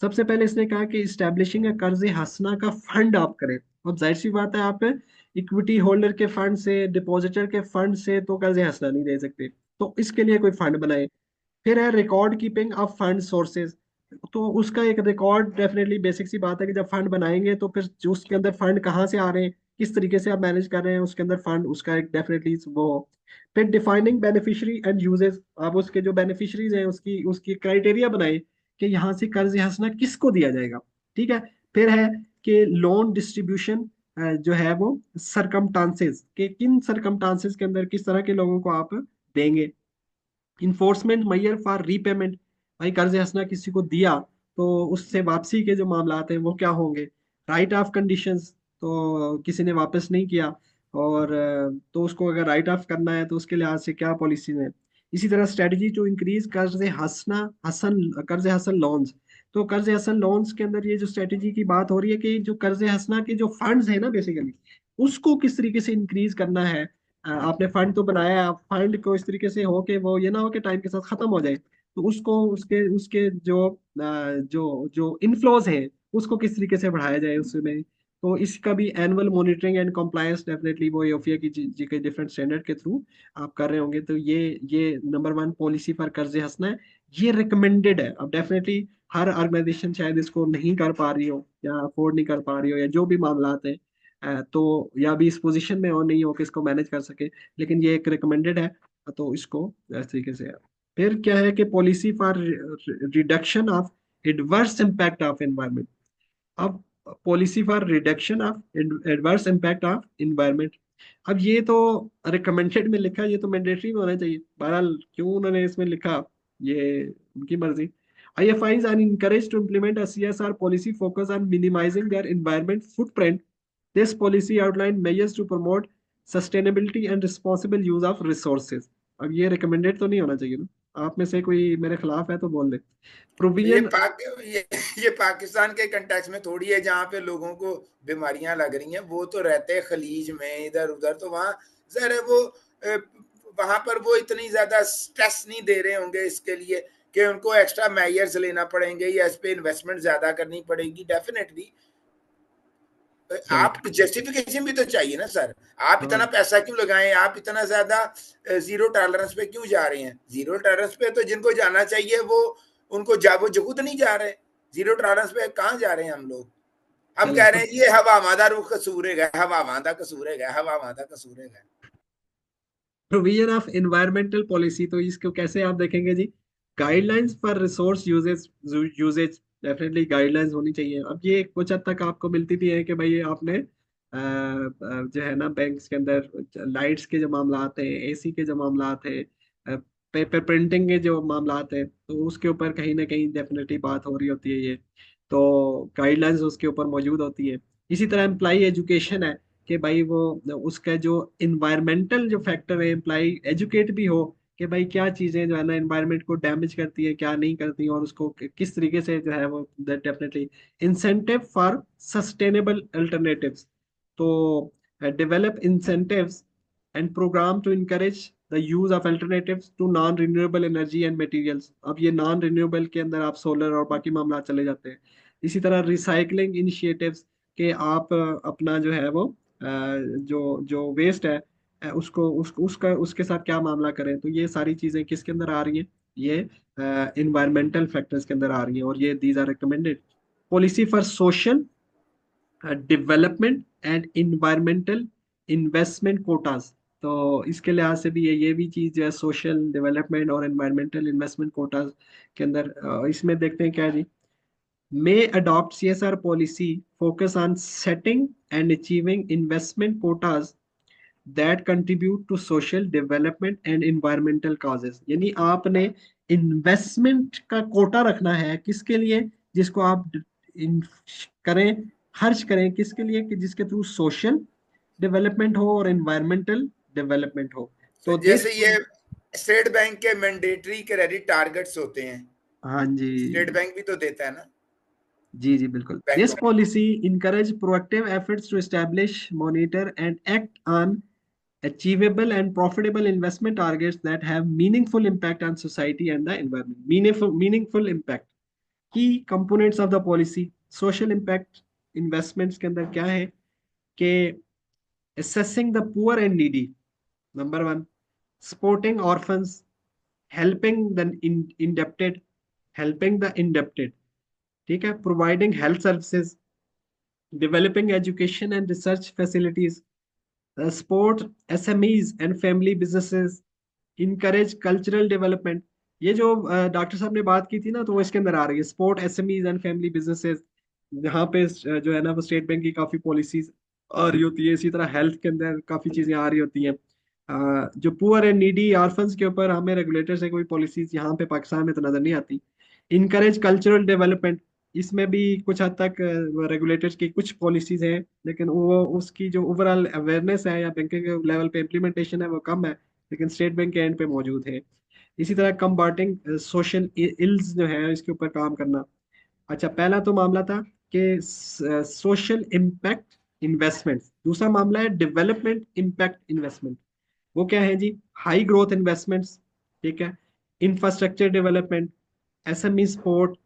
सबसे पहले इसने कहा कि इस्टेब्लिशिंग कर्ज हंसना का फंड आप करें। अब जाहिर सी बात है, आप इक्विटी होल्डर के फंड से, डिपॉजिटर के फंड से तो कर्ज हंसना नहीं दे सकते, तो इसके लिए कोई फंड बनाए। फिर है record keeping of fund sources. तो उसका एक रिकॉर्ड, डेफिनेटली बेसिक सी बात है कि जब फंड बनाएंगे तो फिर जो उसके अंदर फंड कहाँ से आ रहे हैं, किस तरीके से आप मैनेज कर रहे हैं उसके अंदर फंड, उसका एक डेफिनेटली वो हो। फिर डिफाइनिंग बेनिफिशियरी एंड यूजेस, आप उसके जो बेनिफिशरीज हैं उसकी उसकी क्राइटेरिया बनाए कि यहाँ से कर्ज हंसना किसको दिया जाएगा। ठीक है। फिर है कि लोन डिस्ट्रीब्यूशन जो है वो सरकमटांसेस, के किन सरकमटांसेस के अंदर किस तरह के लोगों को आप देंगे। इन्फोर्समेंट मैयर फॉर रीपेमेंट, भाई कर्ज हंसना किसी को दिया तो उससे वापसी के जो मामलात हैं वो क्या होंगे। राइट ऑफ कंडीशंस, तो किसी ने वापस नहीं किया और तो उसको अगर राइट ऑफ करना है तो उसके लिहाज से क्या पॉलिसी है। इसी तरह स्ट्रेटजी टू इंक्रीज कर्ज हसन लोन्स। तो कर्ज हसन लोन्स के अंदर ये जो स्ट्रेटजी की बात हो रही है कि जो कर्ज हंसना के जो फंड्स है ना बेसिकली, उसको किस तरीके से इंक्रीज करना है। आपने फंड तो बनाया है, आप फंड को इस तरीके से हो कि वो ये ना हो कि टाइम के साथ खत्म हो जाए, तो उसको उसके उसके जो इनफ्लोज हैं उसको किस तरीके से बढ़ाया जाए उसमें। तो इसका भी annual monitoring and compliance definitely वो यूफिया की जी के डिफरेंट स्टैंडर्ड के थ्रू आप कर रहे होंगे। तो ये नंबर वन पॉलिसी पर कर्ज हंसना है। ये रिकमेंडेड है। अब डेफिनेटली हर ऑर्गेनाइजेशन शायद इसको नहीं कर पा रही हो या अफोर्ड नहीं कर पा रही हो या जो भी मामला हैं, तो या भी इस पोजीशन में और नहीं हो कि इसको मैनेज कर सके, लेकिन ये एक रिकमेंडेड है। तो इसको इस तरीके से है। फिर क्या है कि policy for reduction of adverse impact of environment. अब policy for reduction of adverse impact of environment, अब ये तो रिकमेंडेड में लिखा है, ये तो मैंडेटरी में होना चाहिए। बहरहाल क्यों उन्होंने इसमें लिखा, ये उनकी मर्जी। IFIs are encouraged to implement a CSR policy focus on minimizing their environment footprint. This policy outline measures to promote sustainability and responsible use of resources. अब ये recommended तो नहीं होना चाहिए ना, आप में से कोई मेरे खिलाफ है तो बोल दे। ये Provision, पाक ये पाकिस्तान के कंटेक्स्ट में थोड़ी है जहाँ पे लोगों को बीमारियां लग रही हैं। वो तो रहते हैं खलीज में इधर उधर, तो वहाँ जहर है वो वहां पर वो इतनी ज्यादा स्ट्रेस नहीं दे रहे होंगे इसके लिए कि उनको एक्स्ट्रा मेजर्स लेना पड़ेंगे या इस पे इन्वेस्टमेंट ज्यादा करनी पड़ेगी। डेफिनेटली चलो आप जस्टिफिकेशन भी तो चाहिए ना सर। आप हाँ इतना पैसा क्यों लगाएं, आप इतना ज्यादा जीरो टॉलरेंस पे क्यों जा रहे हैं। जीरो टॉलरेंस पे तो जिनको जाना चाहिए वो उनको वो जगूत नहीं जा रहे। जीरो टॉलरेंस पे कहाँ जा रहे हैं हम लोग। हम चलो कह रहे हैं ये हवा मादा रुख कसूर है, हवा मादा कसूर है, हवा मादा कसूर है। प्रोविजन ऑफ एनवायरमेंटल पॉलिसी, तो इसको कैसे आप देखेंगे जी। Guidelines for resource usages usages, definitely guidelines होनी चाहिए। अब ये कुछ हद तक आपको मिलती भी है कि भाई आपने जो है ना बैंक्स के अंदर लाइट्स के जो मामलात हैं, एसी के जो मामलात हैं, पेपर प्रिंटिंग के जो मामलात हैं, तो उसके ऊपर कहीं ना कहीं डेफिनेटली बात हो रही होती है ये, तो गाइडलाइंस उसके ऊपर मौजूद होती है। इसी तरह एम्प्लॉई एजुकेशन है कि भाई वो उसका जो इन्वायरमेंटल जो फैक्टर है, एम्प्लॉई एजुकेट भी हो कि भाई क्या चीजें जो है ना एनवायरनमेंट को डैमेज करती है क्या नहीं करती, और उसको किस तरीके से जो है वो definitely incentive for sustainable alternatives. तो develop incentives and programme to encourage the use of alternatives to non renewable energy and materials. अब ये नॉन रिन्यूएबल के अंदर आप सोलर और बाकी मामला चले जाते हैं। इसी तरह रिसाइकलिंग इनिशिएटिव्स के आप अपना जो है वो जो जो वेस्ट है उसको उसका उसके साथ क्या मामला करें। तो ये सारी चीजें किसके अंदर आ रही हैं, ये इन्वायरमेंटल फैक्टर्स के अंदर आ रही हैं, और ये these are recommended. Policy for social development and environmental investment quotas. तो इसके लिहाज से भी ये भी चीज जो है सोशल डेवलपमेंट और इन्वायरमेंटल इन्वेस्टमेंट कोटास के अंदर इसमें देखते हैं क्या है जी। may adopt CSR policy focus on setting and achieving investment quotas that contribute to social development and environmental causes। यानी आपने इन्वेस्टमेंट का कोटा रखना है किसके लिए, जिसको आप करें, खर्च करें किसके लिए कि जिसके थ्रू सोशल डेवलपमेंट हो और एनवायरमेंटल डेवलपमेंट हो। तो दिस, जैसे ये स्टेट बैंक के मैंडेटरी क्रेडिट टारगेट्स होते हैं, हाँ जी, स्टेट बैंक भी तो देता है ना। जी जी बिल्कुल। Bank. This policy encourage proactive efforts to establish, monitor and act on achievable and profitable investment targets that have meaningful impact on society and the environment. Meaningful impact, key components of the policy. Social impact investments के अंदर क्या है कि assessing the poor and needy, number one. Supporting orphans, helping the indebted, helping the indebted, ठीक है. Providing health services, developing education and research facilities, support SMEs and family businesses, encourage cultural development. ये जो doctor साहब ने बात की थी ना, तो वो इसके अंदर आ रही है, support SMEs and family businesses. यहाँ पे जो है ना वो स्टेट बैंक की काफी पॉलिसीज आ रही होती है। इसी तरह हेल्थ के अंदर काफी चीजें आ रही होती हैं। जो पुअर एंड नीडी ऑर्फन्स के ऊपर हमें रेगुलेटर से कोई पॉलिसीज यहाँ पे पाकिस्तान में तो नजर नहीं आती। इनकरेज कल्चरल डेवलपमेंट, इसमें भी कुछ हद तक रेगुलेटर्स की कुछ पॉलिसीज हैं, लेकिन वो उसकी जो ओवरऑल अवेयरनेस है या बैंकिंग लेवल पे इम्प्लीमेंटेशन है वो कम है, लेकिन स्टेट बैंक के एंड पे मौजूद है। इसी तरह कंबाटिंग सोशल इल्स जो है इसके ऊपर काम करना। अच्छा, पहला तो मामला था कि सोशल इम्पैक्ट इन्वेस्टमेंट, दूसरा मामला है डेवलपमेंट इम्पैक्ट इन्वेस्टमेंट। वो क्या है जी? हाई ग्रोथ इन्वेस्टमेंट्स, ठीक है, infrastructure development, SME support,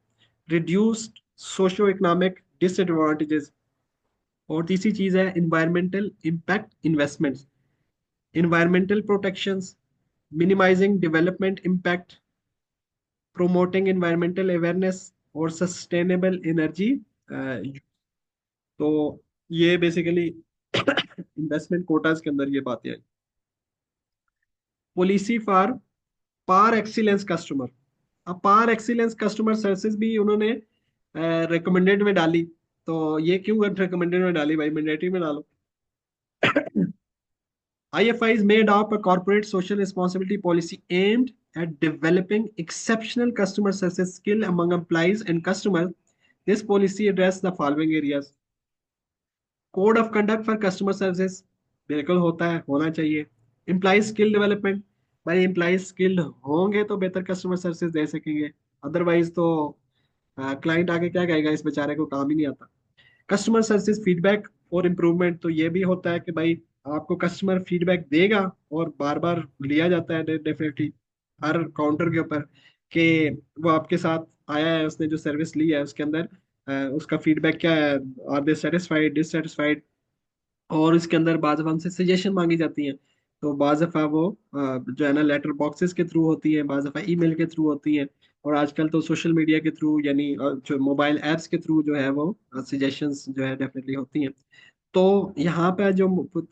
reduced socio economic disadvantages. और तीसरी चीज है environmental impact investments, environmental protections, minimizing development impact, promoting environmental awareness और sustainable energy। तो ये बेसिकली इन्वेस्टमेंट कोटास के अंदर ये बातें हैं। Policy for par excellence customer, अब पार एक्सीलेंस कस्टमर सर्विसेज भी उन्होंने रिकमेंडेड में डाली। तो ये क्यों रिकमेंडेड में डाली भाई, मैंडेटरी में डालो। IFIs may adopt a corporate social responsibility policy aimed at developing exceptional customer service skill among employees and customers. This policy addresses the following areas. Code of conduct for customer services, बिल्कुल होता है, होना चाहिए। Employee skill development, भाई employ skilled होंगे तो बेहतर customer service दे सकेंगे, अदरवाइज तो क्लाइंट आगे क्या कहेगा, इस बेचारे को काम ही नहीं आता। कस्टमर सर्विस फीडबैक और इम्प्रूवमेंट, तो ये भी होता है कि भाई आपको कस्टमर फीडबैक देगा और बार बार लिया जाता है डेफिनेटली हर काउंटर के ऊपर कि वो आपके साथ आया है, उसने जो सर्विस ली है उसके अंदर उसका फीडबैक क्या है, आर दे सेटिस्फाइड डिससेटिस्फाइड। और इसके अंदर बाज़ दफ़ा हमसे सजेशन मांगी जाती हैं, तो बाज़ दफ़ा वो जो है ना लेटर बॉक्सेस के थ्रू होती है, बाज़ दफ़ा ईमेल के थ्रू होती है, और आजकल तो सोशल मीडिया के थ्रू यानी जो मोबाइल ऐप्स के थ्रू जो है वो सजेशंस जो है डेफिनेटली होती हैं। तो यहाँ पे जो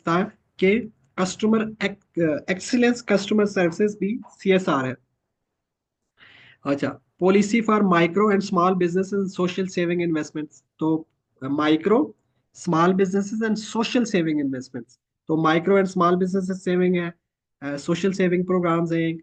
था कि कस्टमर एक्सीलेंस कस्टमर सर्विसेज भी CSR है। अच्छा, policy for micro and small business and social saving investments. तो micro small businesses and social saving investments, तो micro and small businesses saving है, सोशल सेविंग प्रोग्राम्स हैं,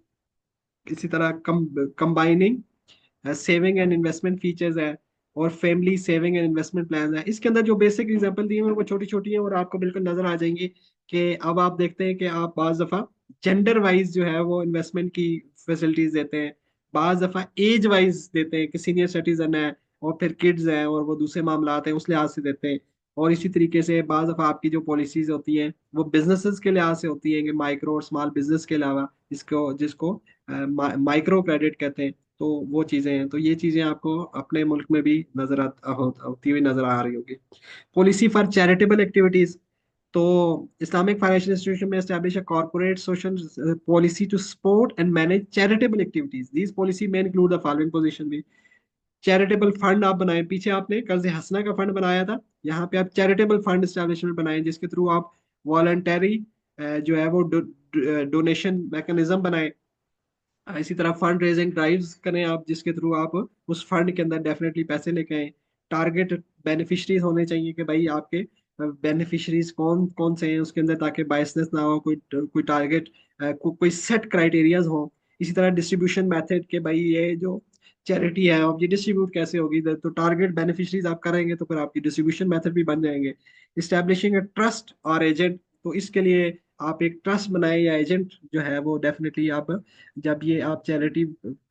इसी तरह combining saving and investment features है, और family saving and investment plan है। इसके अंदर जो बेसिक एग्जांपल दिए हैं वो छोटी छोटी है और आपको बिल्कुल नजर आ जाएंगी कि अब आप देखते हैं कि आप बाज दफा जेंडर वाइज जो है वो इन्वेस्टमेंट की फैसिलिटीज देते हैं, बाज दफा एज वाइज देते हैं कि सीनियर सिटीजन है और फिर किड्स हैं और वो दूसरे मामला हैं उस लिहाज से देते हैं। और इसी तरीके से बाज दफा आपकी जो पॉलिसीज होती हैं वो बिजनेसेस के लिहाज से होती हैं कि माइक्रो और स्मॉल बिजनेस के अलावा जिसको जिसको माइक्रो क्रेडिट कहते हैं। तो वो चीजें हैं, तो ये चीजें आपको अपने मुल्क में भी होती हुई नजर आ रही होगी। पॉलिसी फॉर चैरिटेबल एक्टिविटीज, तो Islamic financial institution may establish a corporate social policy to support and manage charitable activities. This policy may include the following position भी। चैरिटेबल फंड आप बनाए, पीछे आपने कर्ज हसना का फंड बनाया था, यहाँ पे आप चैरिटेबल फंड एस्टैब्लिशमेंट बनाए जिसके थ्रू आप वॉलंटरी जो है वो डोनेशन मैकेनिज्म बनाए। इसी तरह फंड रेजिंग ड्राइव्स करें आप जिसके थ्रू आप उस फंड के अंदर डेफिनेटली पैसे लेके आए। टारगेट बेनिफिशरीज होने चाहिए कि भाई आपके बेनिफिशरीज कौन कौन से हैं उसके अंदर, ताकि बायसनेस ना हो, कोई टारगेट कोई सेट क्राइटेरियाज हो। इसी तरह डिस्ट्रीब्यूशन मेथड के भाई ये जो चैरिटी है अब ये डिस्ट्रीब्यूट कैसे होगी, तो टारगेट बेनिफिशरीज आप करेंगे तो फिर आपकी डिस्ट्रीब्यूशन मेथड भी बन जाएंगे। इस्टेब्लिशिंग अ ट्रस्ट और एजेंट, तो इसके लिए आप एक ट्रस्ट बनाए या एजेंट जो है वो डेफिनेटली आप जब ये आप चैरिटी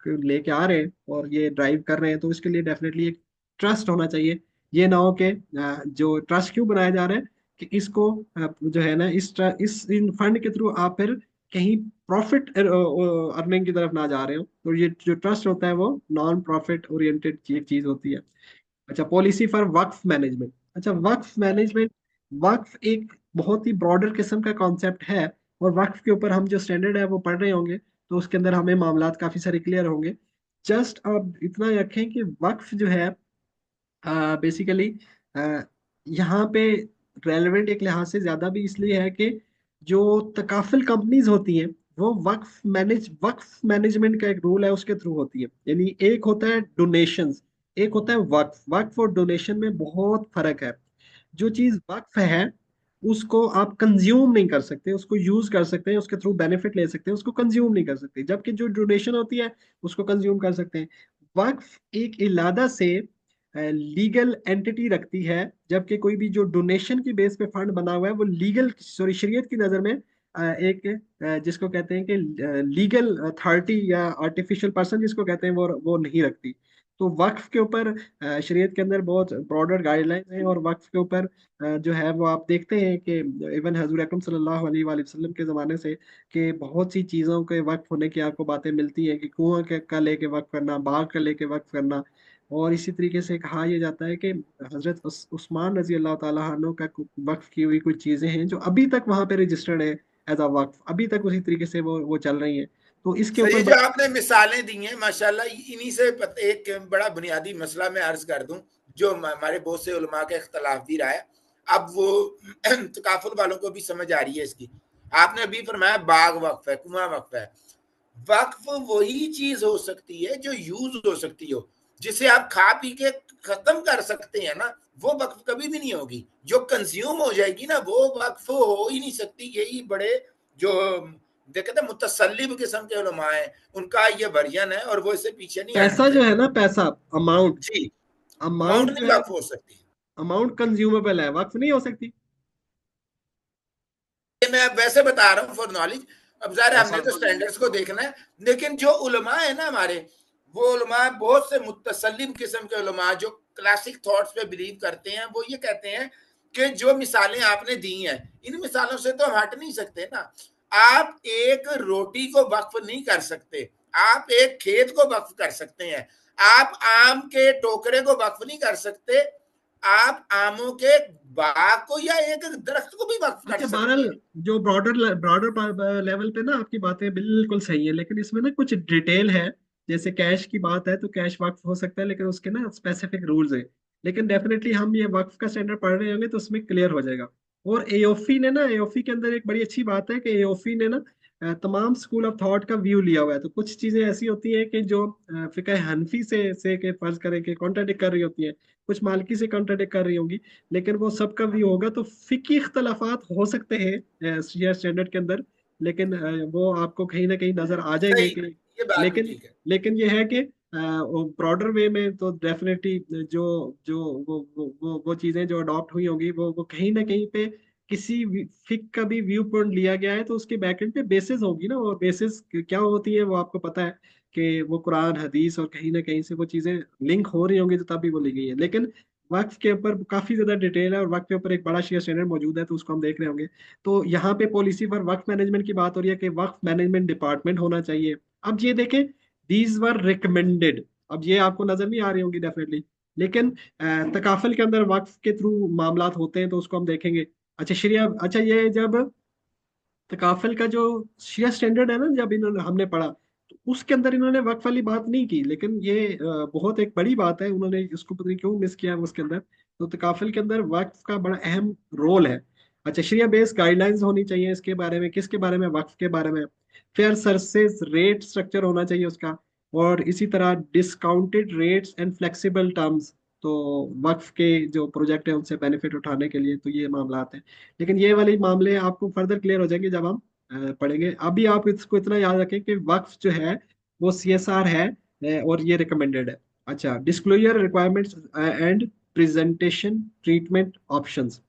लेके आ रहे हैं और ये ड्राइव कर रहे हैं तो इसके लिए डेफिनेटली एक ट्रस्ट होना चाहिए। ये ना हो कि जो ट्रस्ट क्यों बनाया जा रहा है कि इसको जो है ना इस इन फंड के थ्रू आप फिर कहीं प्रॉफिट अर्निंग की तरफ ना जा रहे हो। तो ये जो ट्रस्ट होता है वो नॉन प्रॉफिट ओरिएंटेड चीज होती है। अच्छा, पॉलिसी फॉर वक्फ मैनेजमेंट। अच्छा, वक्फ मैनेजमेंट, वक्फ एक बहुत ही ब्रॉडर किस्म का कॉन्सेप्ट है। और वक्फ के ऊपर हम जो स्टैंडर्ड है वो पढ़ रहे होंगे तो उसके अंदर हमें मामलात काफी सारे क्लियर होंगे। जस्ट आप इतना रखें कि वक्फ जो है बेसिकली यहाँ पे रेलेवेंट एक लिहाज से ज्यादा भी इसलिए है कि जो तकाफुल कंपनीज होती हैं वो वक्फ मैनेजमेंट का एक रूल है उसके थ्रू होती है। यानी एक होता है डोनेशंस, एक होता है वक्फ। वक्फ और डोनेशन में बहुत फर्क है। जो चीज वक्फ है उसको आप कंज्यूम नहीं कर सकते, उसको यूज कर सकते हैं, उसके थ्रू बेनिफिट ले सकते हैं, उसको कंज्यूम नहीं कर सकते। जबकि जो डोनेशन होती है उसको कंज्यूम कर सकते हैं। वक्फ एक इलादा से लीगल एंटिटी रखती है, जबकि कोई भी जो डोनेशन की बेस पे फंड बना हुआ है वो लीगल, सॉरी, शरीयत की नजर में एक जिसको कहते हैं कि लीगल अथॉरिटी या आर्टिफिशियल पर्सन जिसको कहते हैं वो नहीं रखती। तो वक्फ के ऊपर शरीयत के अंदर बहुत ब्रॉडर गाइडलाइंस हैं। और वक्फ के ऊपर जो है वो आप देखते हैं कि इवन हजूर अकरम सल्लल्लाहु अलैहि वसल्लम के ज़माने से कि बहुत सी चीज़ों के वक्फ होने की आपको बातें मिलती हैं कि कुआं का लेके वक्फ करना, बाग का लेके वक्फ करना। और इसी तरीके से कहा यह जाता है कि हजरत उस्मान रजी अल्लाह ताला अन्हु का वक्फ की हुई कुछ चीज़ें हैं जो अभी तक वहाँ पे रजिस्टर्ड है एज अ वक्फ, अभी तक उसी तरीके से वो चल रही हैं। तो इसके सही, ऊपर जो आपने मिसालें दी हैं माशाल्लाह, इन्हीं से एक बड़ा बुनियादी मसला मैं अर्ज कर दूं जो हमारे बहुत से उलमा के इख्तलाफ भी रहा है, अब वो तकाफुल वालों को भी समझ आ रही है इसकी। आपने अभी फरमाया बाग वक्फ है, कुआं वक्फ है। वक्फ वही चीज हो सकती है जो यूज हो सकती हो, जिसे आप खा पी के खत्म कर सकते हैं ना, वो वक्फ कभी भी नहीं होगी। जो कंज्यूम हो जाएगी ना वो वक्फ हो ही नहीं सकती। यही बड़े जो कहते हैं मुतसल्लिब किस्म के उलमा हैं, उनका ये वर्जन है और वो इससे पीछे नहीं पैसा हटते। जो है ना, पैसा, अमाउंट, जी, अमाउंट अमाउंट नहीं जो है, वक्फ हो सकती। अमाउंट कंज्यूमेबल है, वक्फ नहीं हो सकती। ये मैं वैसे बता रहा हूँ फॉर नॉलेज। अब ज़ाहिर हमने ऐसा तो तो नहीं स्टैंडर्ड्स को देखना है, लेकिन जो उलमा है ना हमारे, वो उलमा बहुत से मुतसल्लिम किस्म के उलमा जो क्लासिक थॉट्स पे बिलीव करते हैं, वो ये कहते हैं कि जो मिसालें आपने दी हैं इन मिसालों से तो हम हट नहीं सकते ना। आप एक रोटी को वक्फ नहीं कर सकते, आप एक खेत को वक्फ कर सकते हैं। आप आम के टोकरे को वक्फ नहीं कर सकते, आप आमों के बाग को या एक दरख्त को भी वक्फ कर अच्छा, सकते बहरहाल हैं। जो ब्रॉडर ब्रॉडर लेवल पे ना आपकी बातें बिल्कुल सही है, लेकिन इसमें ना कुछ डिटेल है। जैसे कैश की बात है तो कैश वक्फ हो सकता है, लेकिन उसके ना स्पेसिफिक रूल्स हैं। लेकिन डेफिनेटली हम ये वक्फ का स्टैंडर्ड पढ़ रहे होंगे तो उसमें क्लियर हो जाएगा। और एओफी ने ना, एओफी के अंदर एक बड़ी अच्छी बात है कि एओफी ने ना तमाम स्कूल ऑफ थॉट का व्यू लिया हुआ है। तो कुछ चीजें ऐसी होती हैं कि जो फिक़ह हनफी से के फर्ज करें कि कॉन्ट्राडिक्ट कर रही होती हैं, कुछ मालिकी से कॉन्ट्राडिक्ट कर रही होंगी, लेकिन वो सबका व्यू होगा। तो फिकी इख्तलाफात हो सकते हैं शेयर स्टैंडर्ड के अंदर, लेकिन वो आपको कहीं ना कहीं नजर आ जाएंगे सही, कि, ये बात भी लेकिन ठीक है। लेकिन ये है कि ब्रॉडर वे में तो डेफिनेटली जो जो वो चीजें जो अडॉप्ट हुई होंगी वो कहीं ना कहीं पे किसी फिक का भी व्यू पॉइंट लिया गया है तो उसके बैकएंड पे बेसिस होगी ना। और बेसिस क्या होती है वो आपको पता है कि वो कुरान हदीस और कहीं ना कहीं से वो चीजें लिंक हो रही होंगी तो तभी वो ली गई है। लेकिन वक्फ के ऊपर काफी ज्यादा डिटेल है और वक्फ के ऊपर एक बड़ा शेयर स्टैंडर्ड मौजूद है तो उसको हम देख रहे होंगे। तो यहाँ पे पॉलिसी फॉर वक्फ मैनेजमेंट की बात हो रही है कि वक्फ मैनेजमेंट डिपार्टमेंट होना चाहिए। अब ये देखें, दीज वर रिकमेंडेड। अब ये आपको नजर नहीं आ रही होंगी डेफिनेटली, लेकिन तकाफल के अंदर वक्फ के थ्रू मामलात होते हैं तो उसको हम देखेंगे। अच्छा, शरिया, अच्छा, ये जब तकाफल का जो शेयर स्टैंडर्ड है ना, जब इन्होंने हमने पढ़ा तो उसके अंदर इन्होंने वक्फ वाली बात नहीं की, लेकिन ये बहुत एक बड़ी बात है, उन्होंने इसको पता नहीं क्यों मिस किया उसके अंदर। तो तकाफल के अंदर वक्फ का बड़ा अहम रोल है। अच्छा, शरिया बेस्ड गाइडलाइंस होनी चाहिए इसके बारे में, किसके बारे में, वक्फ के बारे में। फेयर सर्विसेज रेट स्ट्रक्चर होना चाहिए उसका। और इसी तरह discounted rates and flexible terms. तो वक्फ के जो प्रोजेक्ट है उनसे बेनिफिट उठाने के लिए तो ये मामला हैं। लेकिन ये वाले मामले आपको फर्दर क्लियर हो जाएंगे जब हम पढ़ेंगे। अभी आप इसको इतना याद रखें कि वक्फ जो है वो सीएसआर है और ये रिकमेंडेड है। अच्छा, disclosure requirements and presentation treatment options.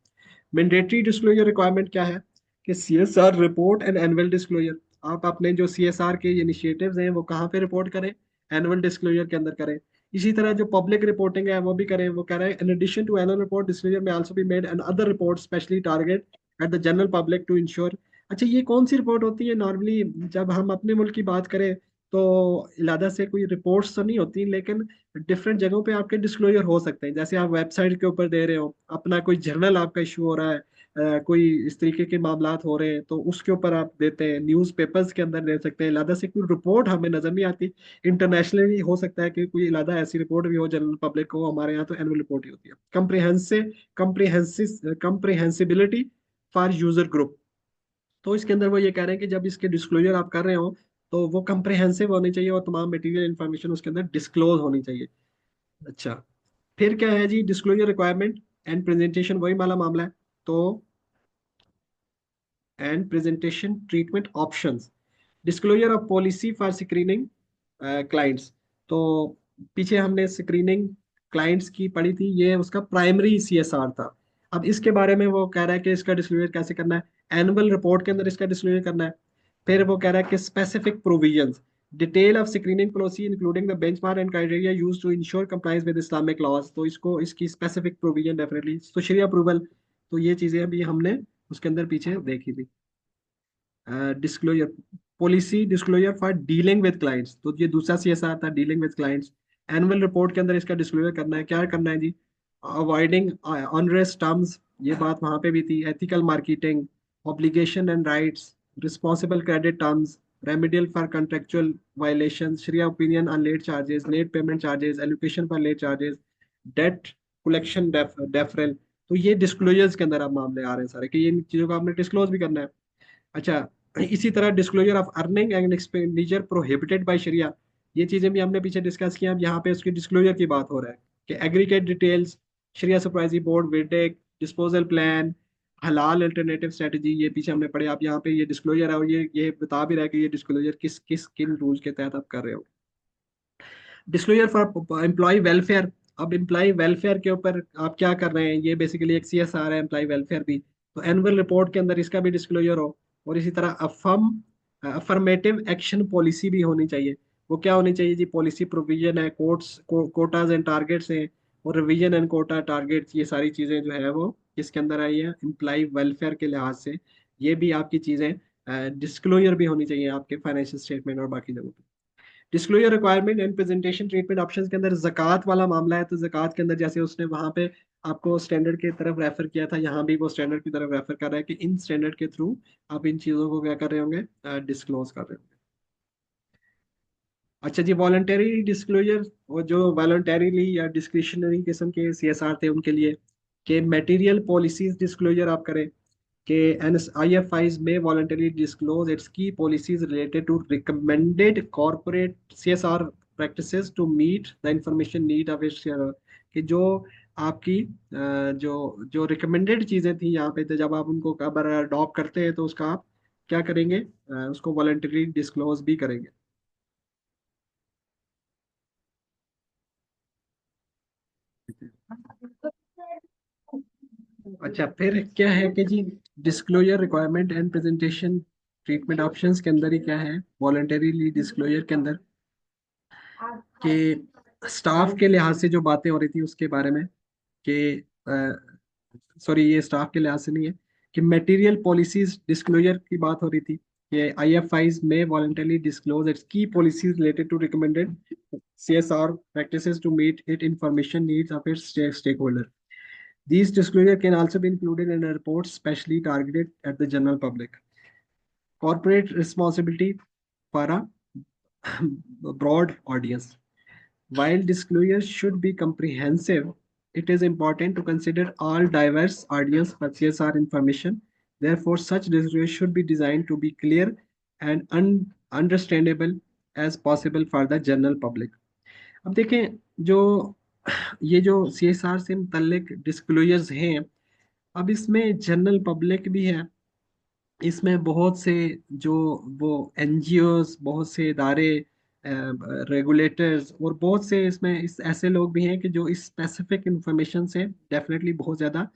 Mandatory disclosure requirement क्या है कि CSR report and annual disclosure. आप अपने जो सीएसआर के इनिशिएटिव्स हैं वो कहाँ पे रिपोर्ट करें? एनुअल डिस्क्लोजर के अंदर करें। इसी तरह जो पब्लिक रिपोर्टिंग है वो भी करें। वो कह रहे हैं in addition to annual report disclosure में also be made and other report specially target at the general public to ensure. अच्छा, ये कौन सी रिपोर्ट होती है? नॉर्मली जब हम अपने मुल्क की बात करें तो इलादा से कोई रिपोर्ट्स तो नहीं होती, लेकिन डिफरेंट जगहों पे आपके डिस्क्लोजर हो सकते हैं। जैसे आप वेबसाइट के ऊपर दे रहे हो, अपना कोई जर्नल आपका इशू हो रहा है, कोई इस तरीके के मामलात हो रहे हैं तो उसके ऊपर आप देते हैं। न्यूज़पेपर्स के अंदर दे सकते हैं। इलादा से कोई रिपोर्ट हमें नजर नहीं आती। इंटरनेशनली हो सकता है कि कोई इलादा ऐसी रिपोर्ट भी हो जनरल पब्लिक को। हमारे यहाँ तो एनुअल रिपोर्ट ही होती है। कंप्रिहेंसिबिलिटी फॉर यूजर ग्रुप। तो इसके अंदर वो ये कह रहे हैं कि जब इसके डिस्क्लोजर आप कर रहे हो तो वो कंप्रिहेंसिव होनी चाहिए और तमाम मटेरियल इंफॉर्मेशन उसके अंदर डिस्क्लोज होनी चाहिए। अच्छा, फिर क्या है जी? डिस्क्लोजर रिक्वायरमेंट एंड प्रेजेंटेशन, वही वाला मामला है। तो and presentation treatment options, disclosure of policy for screening clients. तो पीछे हमने स्क्रीनिंग क्लाइंट्स की पढ़ी थी, ये उसका प्राइमरी सीएसआर था। अब इसके बारे में वो कह रहा है कि इसका डिस्क्लोजर कैसे करना है। एनुअल रिपोर्ट के अंदर इसका डिस्क्लोजर करना है। फिर वो कह रहा है कि specific provisions, detail of screening policy including the benchmark and criteria used to ensure compliance with Islamic laws. तो इसको इसकी स्पेसिफिक प्रोविजन डेफिनेटली तो शरिया अप्रूवल। तो ये चीजें अभी हमने उसके अंदर पीछे देखी थी। Disclosure policy, disclosure for dealing with clients, तो ये दूसरा सीएसआर था, dealing with clients. Annual report के अंदर इसका डिस्क्लोजर करना है। क्या करना है जी? अवॉइडिंग ऑनरेस टर्म्स, ये बात वहां पे भी थी। Ethical marketing, obligation and rights, responsible credit terms, remedial for contractual violation, sharia opinion on late charges, late payment charges, allocation for late charges, debt collection deferral. तो ये डिस्क्लोजर्स के अंदर अब मामले आ रहे हैं सारे कि ये चीजों को आपने डिस्क्लोज भी करना है। अच्छा, इसी तरह disclosure of earning and expenditure prohibited by sharia, ये चीजें भी हमने पीछे डिस्कस किया। अब यहाँ पे उसकी डिस्क्लोजर की बात हो रहा है कि एग्रीगेट डिटेल्स, शरिया सुपरवाइजरी बोर्ड, विडेक, डिस्पोजल प्लान, हलाल अल्टरनेटिव स्ट्रेटजी, ये पीछे हमने पढ़े। आप यहाँ पे ये डिस्क्लोजर है और ये बता भी रहा है कि ये डिस्क्लोजर किस किस किन रूल्स के तहत आप कर रहे हो। डिस्क्लोजर फॉर एम्प्लॉय वेलफेयर, अब एम्प्लॉय वेलफेयर के ऊपर आप क्या कर रहे हैं? ये बेसिकली एक सीएसआर है, एम्प्लॉय वेलफेयर भी। तो एनुअल रिपोर्ट के अंदर इसका भी डिस्क्लोजर हो। और इसी तरह अफर्मेटिव एक्शन पॉलिसी भी होनी चाहिए। वो क्या होनी चाहिए जी? पॉलिसी प्रोविजन है, कोटाज एंड टारगेट्स हैं, और रिवीजन एंड कोटा टारगेट्स, ये सारी चीजें जो है वो किसके अंदर आई है? एम्प्लॉय वेलफेयर के लिहाज से ये भी आपकी चीजें डिस्क्लोजर भी होनी चाहिए आपके फाइनेंशियल स्टेटमेंट और बाकी जगहों पे। Disclosure requirement and presentation treatment options के अंदर जक़ात वाला मामला है। तो जक़ात के अंदर जैसे उसने वहां पे आपको स्टैंडर्ड की तरफ रेफर किया था, यहाँ भी वो स्टैंडर्ड की तरफ रेफर कर रहा है कि इन स्टैंडर्ड के थ्रू आप इन चीजों को क्या कर रहे होंगे? डिस्क्लोज कर रहे होंगे। अच्छा जी, वॉलंटरी डिस्क्लोजर, और जो वॉलंटरीली या डिस्क्रिशनरी किस्म के सीएसआर थे उनके लिए, कि मटेरियल पॉलिसीज डिस्क्लोजर आप करें कि IFIs may voluntarily disclose its key policies related to recommended corporate CSR practices to meet the information need of its shareholder। कि जो आपकी जो जो रिकमेंडेड चीजें थी यहाँ पे, तो जब आप उनको अगर अडॉप्ट करते हैं तो उसका आप क्या करेंगे? उसको वॉलंटरी डिस्क्लोज भी करेंगे। अच्छा, फिर क्या है कि जी disclosure requirement and presentation treatment options के अंदर ही क्या है वॉलंटरीली डिस्क्लोजर के अंदर, कि स्टाफ के लिहाज से जो बातें हो रही थी उसके बारे में, कि सॉरी ये स्टाफ के लिहाज से नहीं है, कि मटेरियल पॉलिसीज डिस्क्लोजर की बात हो रही थी कि IFIs में voluntarily disclose its key policies related to recommended CSR practices to meet its information needs of its stakeholder. These disclosure can also be included in a report specially targeted at the general public. Corporate responsibility for a broad audience. While disclosure should be comprehensive, it is important to consider all diverse audience for CSR information. Therefore, such disclosure should be designed to be clear and understandable as possible for the general public. अब देखें, जो ये जो CSR से मुतल्लिक disclosures हैं, अब इसमें general public भी है, इसमें बहुत से जो वो NGOs, बहुत से इदारे, रेगुलेटर्स, और बहुत से इसमें इस ऐसे लोग भी हैं कि जो इस स्पेसिफिक इंफॉर्मेशन से डेफिनेटली बहुत ज़्यादा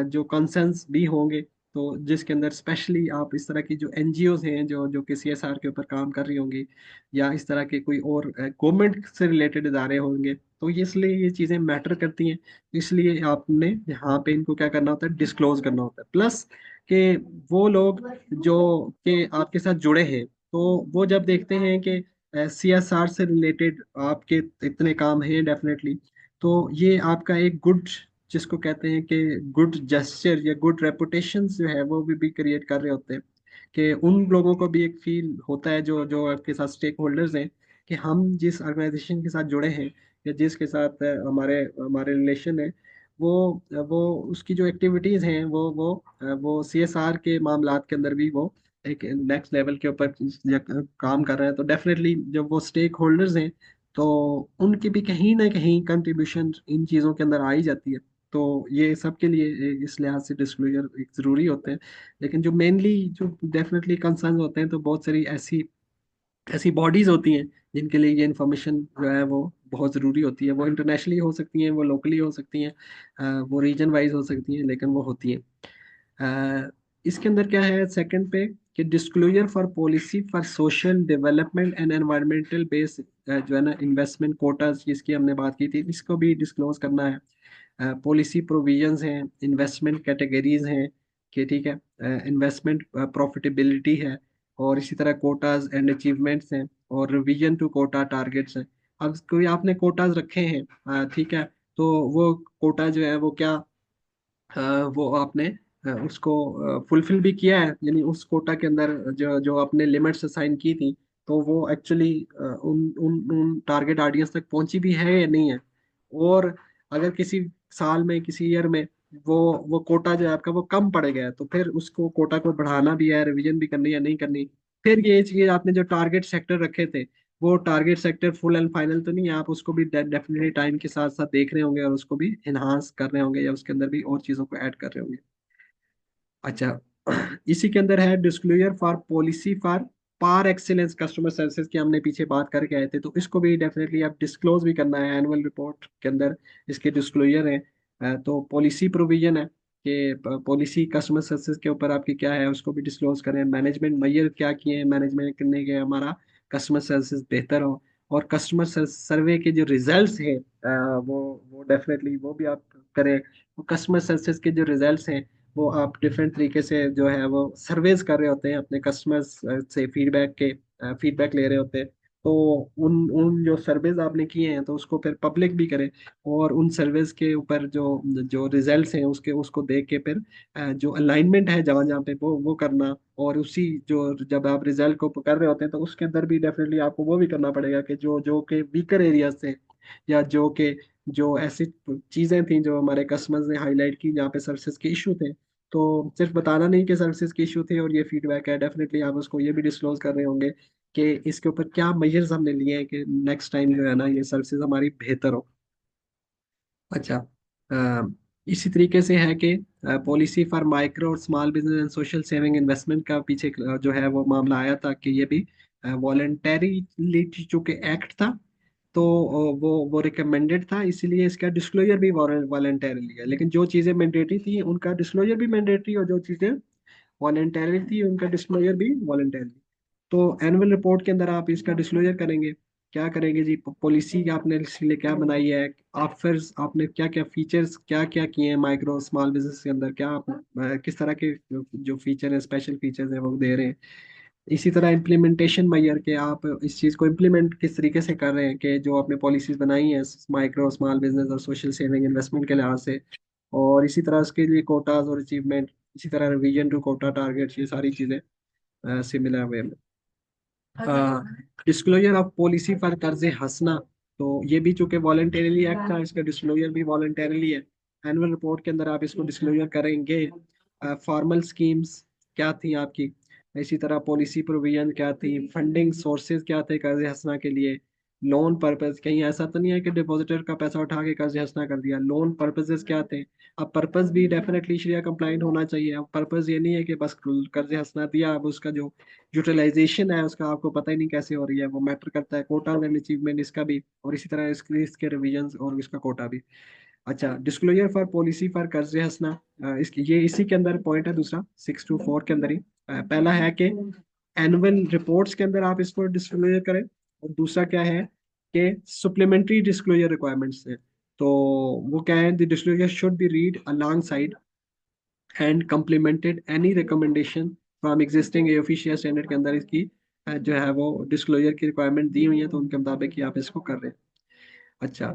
जो कंसर्न्स भी होंगे। तो जिसके अंदर स्पेशली आप इस तरह की जो एनजीओज हैं जो जो कि सीएसआर के ऊपर काम कर रही होंगी, या इस तरह के कोई और गवर्नमेंट से रिलेटेड इदारे होंगे, तो इसलिए ये चीज़ें मैटर करती हैं। इसलिए आपने यहाँ पे इनको क्या करना होता है, डिस्क्लोज करना होता है। प्लस कि वो लोग जो कि आपके साथ जुड़े हैं, तो वो जब देखते हैं कि सीएसआर से रिलेटेड आपके इतने काम हैं डेफिनेटली, तो ये आपका एक गुड, जिसको कहते हैं कि गुड जेस्चर या गुड रेपुटेशन जो है वो भी क्रिएट कर रहे होते हैं, कि उन लोगों को भी एक फील होता है जो जो आपके साथ स्टेक होल्डर्स हैं, कि हम जिस ऑर्गेनाइजेशन के साथ जुड़े हैं या जिसके साथ हमारे हमारे रिलेशन है, वो उसकी जो एक्टिविटीज हैं वो सीएसआर के मामलात के अंदर भी वो एक नेक्स्ट लेवल के ऊपर काम कर रहे हैं। तो डेफिनेटली जब वो स्टेक होल्डर्स हैं, तो उनकी भी कहीं ना कहीं कंट्रीब्यूशन इन चीज़ों के अंदर आ ही जाती है। तो ये सबके लिए इस लिहाज से डिस्क्लोजर एक ज़रूरी होते हैं। लेकिन जो मेनली जो डेफिनेटली कंसर्न होते हैं, तो बहुत सारी ऐसी ऐसी बॉडीज होती हैं जिनके लिए ये इन्फॉर्मेशन जो है वो बहुत ज़रूरी होती है। वो इंटरनेशनली हो सकती हैं, वो लोकली हो सकती हैं, वो रीजन वाइज हो सकती हैं, लेकिन वो होती हैं। इसके अंदर क्या है सेकंड पे, कि disclosure for policy for social development and environmental base, जो है ना इन्वेस्टमेंट कोटाज जिसकी हमने बात की थी, इसको भी डिस्क्लोज करना है। पॉलिसी प्रोविजंस हैं, इन्वेस्टमेंट कैटेगरीज हैं, कि ठीक है, इन्वेस्टमेंट प्रॉफिटेबिलिटी है, और इसी तरह कोटाज एंड अचीवमेंट्स हैं, और रिवीजन टू कोटा टारगेट्स हैं। अब कोई आपने कोटाज रखे हैं, ठीक है, तो वो कोटा जो है वो क्या, वो आपने उसको फुलफिल भी किया है, यानी उस कोटा के अंदर जो जो आपने लिमिट्स असाइन की थी, तो वो एक्चुअली उन उन उन टारगेट ऑडियंस तक पहुंची भी है या नहीं है। और अगर किसी साल में, किसी ईयर में वो वो कोटा जो है आपका वो कम पड़ गया है, तो फिर उसको कोटा को बढ़ाना भी है, रिवीजन भी करनी है, नहीं करनी। फिर ये चीज आपने जो टारगेट सेक्टर रखे थे, वो target sector full and final तो नहीं है, आप उसको भी डेफिनेटली टाइम के साथ साथ देख रहे होंगे, और उसको भी इन्हांस कर रहे होंगे, या उसके अंदर भी और चीज़ों को ऐड कर रहे होंगे। अच्छा, इसी के अंदर है disclosure for policy for par excellence customer services की हमने पीछे बात करके आए थे, तो इसको भी डेफिनेटली आप डिस्क्लोज भी करना है एनुअल रिपोर्ट के अंदर, इसके डिस्क्लोजर है। तो पॉलिसी प्रोविजन है कि पॉलिसी कस्टमर सर्विसेज के ऊपर आपकी क्या है, उसको भी डिस्क्लोज करें। मैनेजमेंट मैयर क्या किए हैं, मैनेजमेंट करने के हमारा कस्टमर सर्विसेज बेहतर हो। और कस्टमर सर्वे के जो रिजल्ट्स हैं, वो डेफिनेटली वो भी आप करें। कस्टमर सर्विसेज के जो रिजल्ट्स हैं, वो आप डिफरेंट तरीके से जो है वो सर्वेज कर रहे होते हैं, अपने कस्टमर्स से फीडबैक ले रहे होते हैं। तो उन उन जो सर्वेज आपने किए हैं, तो उसको फिर पब्लिक भी करें, और उन सर्वेज के ऊपर जो जो रिजल्ट्स हैं उसके उसको देख के फिर जो अलाइनमेंट है जहाँ जहाँ पे वो करना। और उसी जो जब आप रिजल्ट को कर रहे होते हैं, तो उसके अंदर भी डेफिनेटली आपको वो भी करना पड़ेगा कि जो जो के वीकर एरियाज थे, या जो के जो ऐसी चीजें थी जो हमारे कस्टमर्स ने हाईलाइट की जहाँ पे सर्विसेज के इशू थे, तो सिर्फ बताना नहीं कि सर्विसेज के इशू थे और ये फीडबैक है, डेफिनेटली आप उसको ये भी डिस्क्लोज कर रहे होंगे कि इसके ऊपर क्या मेजर्स हमने लिए हैं कि नेक्स्ट टाइम जो है ना ये सर्विसेज हमारी बेहतर हो। अच्छा, इसी तरीके से है कि पॉलिसी फॉर माइक्रो और small business and social saving investment का पीछे जो है वो मामला आया था, कि ये भी वॉलेंटरी चूंकि एक्ट था, तो वो रिकमेंडेड था, इसीलिए इसका डिस्क्लोजर भी वॉलेंटरी है। लेकिन जो चीज़ें मैंडेटरी थी उनका डिस्क्लोजर भी मैंडेटरी, और जो चीज़ें वॉलेंटरी थी उनका डिस्क्लोजर भी वॉलेंटरी। तो एनुअल रिपोर्ट के अंदर आप इसका डिस्क्लोजर करेंगे, क्या करेंगे जी, पॉलिसी आपने इसके लिए क्या बनाई है, ऑफर्स आपने क्या क्या फीचर्स क्या क्या किए हैं माइक्रो स्मॉल बिजनेस के अंदर, क्या आप किस तरह के जो फीचर है, स्पेशल फीचर्स हैं वो दे रहे हैं। इसी तरह इम्प्लीमेंटेशन मैयर के आप इस चीज़ को इम्प्लीमेंट किस तरीके से कर रहे हैं, कि जो आपने पॉलिसीज बनाई हैं माइक्रो स्मॉल बिजनेस और सोशल सेविंग इन्वेस्टमेंट के लिहाज से। और इसी तरह उसके लिए कोटाज और अचीवमेंट, इसी तरह रिवीजन टू कोटा टारगेट्स, ये सारी चीज़ें सिमिलर वे में। डिस्क्लोजर ऑफ पॉलिसी फॉर कर्ज हंसना, तो ये भी चूंकि वॉलंटरीली एक्ट था, इसका डिस्क्लोजर भी वॉलंटरीली है। एनुअल रिपोर्ट के अंदर आप इसको डिस्क्लोजर करेंगे। फॉर्मल स्कीम्स क्या थी आपकी, इसी तरह पॉलिसी प्रोविजन क्या थी, फंडिंग सोर्सेज क्या थे कर्ज हंसना के लिए, लोन पर्पस, कहीं ऐसा तो नहीं है कि डिपॉजिटर का पैसा उठा के कर्ज हंसना कर दिया, लोन पर्पसेस क्या थे। अब पर्पस भी डेफिनेटली शरिया कंप्लाइंट होना चाहिए। अब पर्पस ये नहीं है कि बस कर्ज हंसना दिया, अब उसका जो यूटिलाइजेशन है उसका आपको पता ही नहीं कैसे हो रही है, वो मैटर करता है। कोटा एंड अचीवमेंट इसका भी, और इसी तरह इसके रिवीजन और इसका कोटा भी। अच्छा, डिस्क्लोजर फॉर पॉलिसी फॉर कर्ज हंसना, इसकी ये इसी के अंदर पॉइंट है दूसरा, 624 के अंदर ही। पहला है कि एनुअल रिपोर्ट्स के अंदर आप इसको डिस्क्लोजर करें, और दूसरा क्या है कि सप्लीमेंट्री डिस्क्लोजर रिक्वायरमेंट्स है। तो वो क्या है, the disclosure should be read along side and complemented any recommendation from existing official standard के अंदर इसकी जो है वो डिस्क्लोजर की रिक्वायरमेंट दी हुई है, तो उनके मुताबिक ही आप इसको कर रहे हैं। अच्छा,